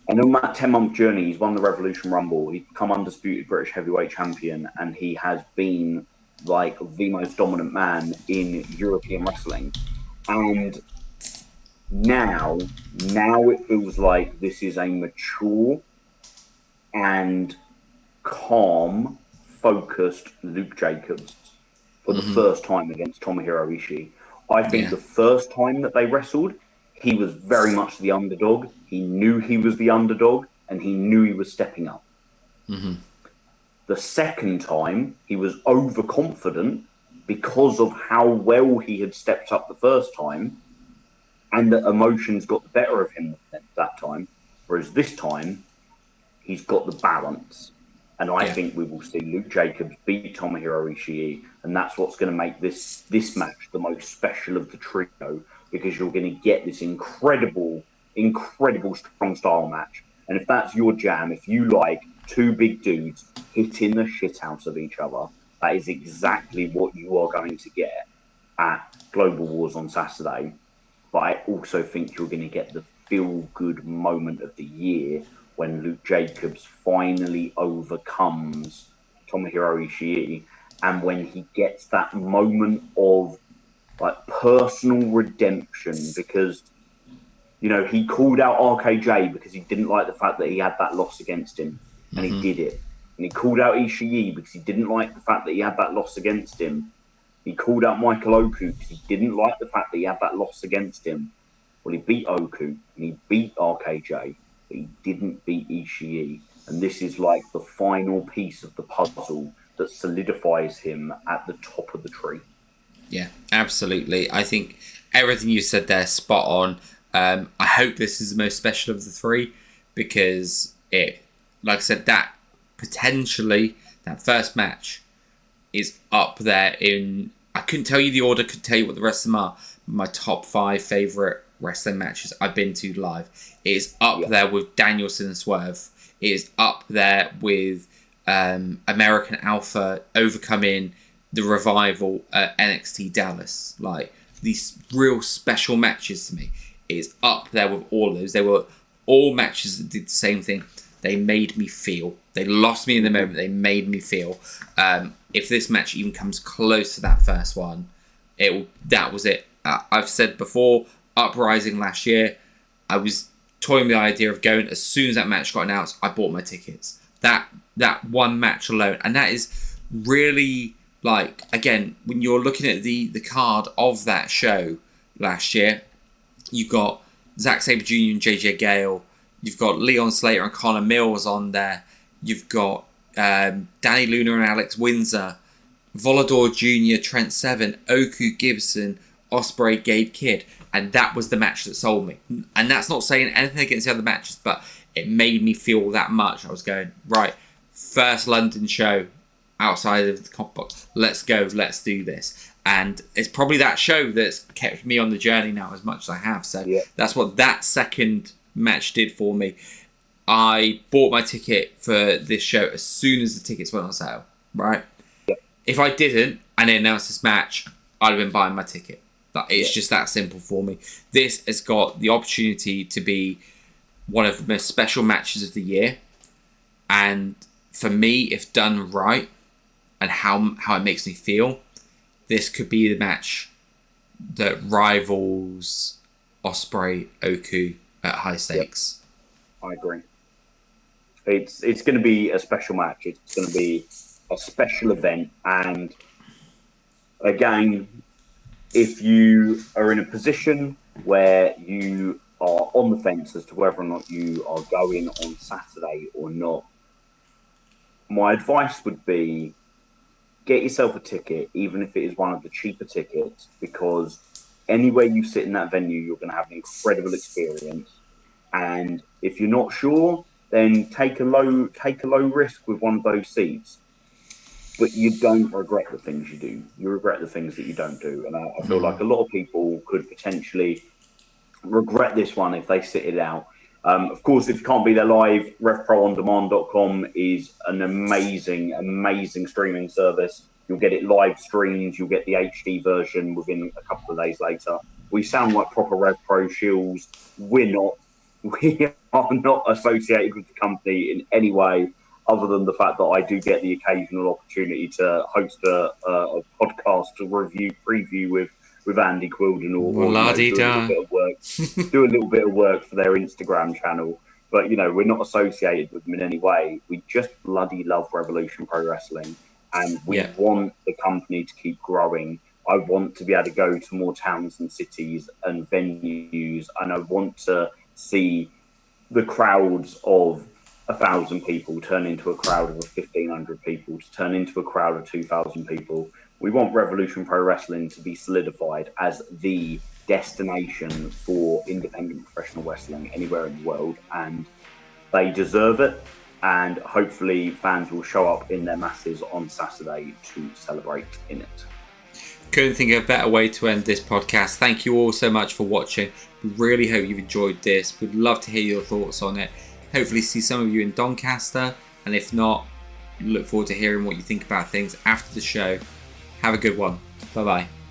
And on that 10-month journey, he's won the Revolution Rumble. He's become undisputed British heavyweight champion, and he has been like the most dominant man in European wrestling. And now it feels like this is a mature and calm, focused Luke Jacobs for the first time against Tomohiro Ishii. I think the first time that they wrestled, he was very much the underdog. He knew he was the underdog, and he knew he was stepping up. Mm-hmm. The second time, he was overconfident because of how well he had stepped up the first time, and that emotions got the better of him that time. Whereas this time, he's got the balance. And I think we will see Luke Jacobs beat Tomohiro Ishii, and that's what's going to make this match the most special of the trio, because you're going to get this incredible strong style match. And if that's your jam, if you like two big dudes hitting the shit out of each other, that is exactly what you are going to get at Global Wars on Saturday. But I also think you're going to get the feel-good moment of the year when Luke Jacobs finally overcomes Tomohiro Ishii, and when he gets that moment of like personal redemption, because he called out RKJ because he didn't like the fact that he had that loss against him, and he did it. And he called out Ishii because he didn't like the fact that he had that loss against him. He called out Michael Oku because he didn't like the fact that he had that loss against him. Well, he beat Oku and he beat RKJ, but he didn't beat Ishii. And this is like the final piece of the puzzle that solidifies him at the top of the tree. Yeah, absolutely. I think everything you said there, spot on. I hope this is the most special of the three, because like I said, that potentially, that first match is up there in, I couldn't tell you the order, couldn't tell you what the rest of them are, my top 5 favourite wrestling matches I've been to live. It is up there with Danielson and Swerve. It is up there with American Alpha overcoming the Revival at NXT Dallas. Like, these real special matches to me. It is up there with all of those. They were all matches that did the same thing. They made me feel. They lost me in the moment. They made me feel. If this match even comes close to that first one, that was it. I've said before, Uprising last year, I was toying with the idea of going. As soon as that match got announced, I bought my tickets. That one match alone, and that is really, like, again, when you're looking at the card of that show last year, you got Zack Sabre Jr. and JJ Gale. You've got Leon Slater and Connor Mills on there. You've got Danny Luna and Alex Windsor. Volador Jr., Trent Seven, Oku Gibson, Ospreay, Gabe Kidd. And that was the match that sold me. And that's not saying anything against the other matches, but it made me feel that much. I was going, right, first London show outside of the comp box. Let's go, let's do this. And it's probably that show that's kept me on the journey now as much as I have. So that's what that second match did for me. I bought my ticket for this show as soon as the tickets went on sale, right? If I didn't and they announced this match, I'd have been buying my ticket. Like, it's just that simple for me. This has got the opportunity to be one of the most special matches of the year. And for me, if done right and how it makes me feel, this could be the match that rivals Ospreay Oku at high stakes. I agree. It's going to be a special match. It's going to be a special event. And again, if you are in a position where you are on the fence as to whether or not you are going on Saturday or not, my advice would be get yourself a ticket, even if it is one of the cheaper tickets, because anywhere you sit in that venue, you're going to have an incredible experience. And if you're not sure, then take a low risk with one of those seats. But you don't regret the things you do. You regret the things that you don't do. And I feel like a lot of people could potentially regret this one if they sit it out. Of course, if you can't be there live, RevProOnDemand.com is an amazing, amazing streaming service. You'll get it live streamed. You'll get the HD version within a couple of days later. We sound like proper RevPro shills. We're not. We are not associated with the company in any way, other than the fact that I do get the occasional opportunity to host a podcast, a preview with Andy Quilden, or do a little bit of work for their Instagram channel. But, we're not associated with them in any way. We just bloody love Revolution Pro Wrestling, and we want the company to keep growing. I want to be able to go to more towns and cities and venues, and I want to see the crowds of 1,000 people turn into a crowd of 1,500 people, to turn into a crowd of 2,000 people. We want Revolution Pro Wrestling to be solidified as the destination for independent professional wrestling anywhere in the world, and they deserve it. And hopefully fans will show up in their masses on Saturday to celebrate in it. Couldn't think of a better way to end this podcast. Thank you all so much for watching. We really hope you've enjoyed this. We'd love to hear your thoughts on it. Hopefully see some of you in Doncaster, and if not, look forward to hearing what you think about things after the show. Have a good one. Bye bye.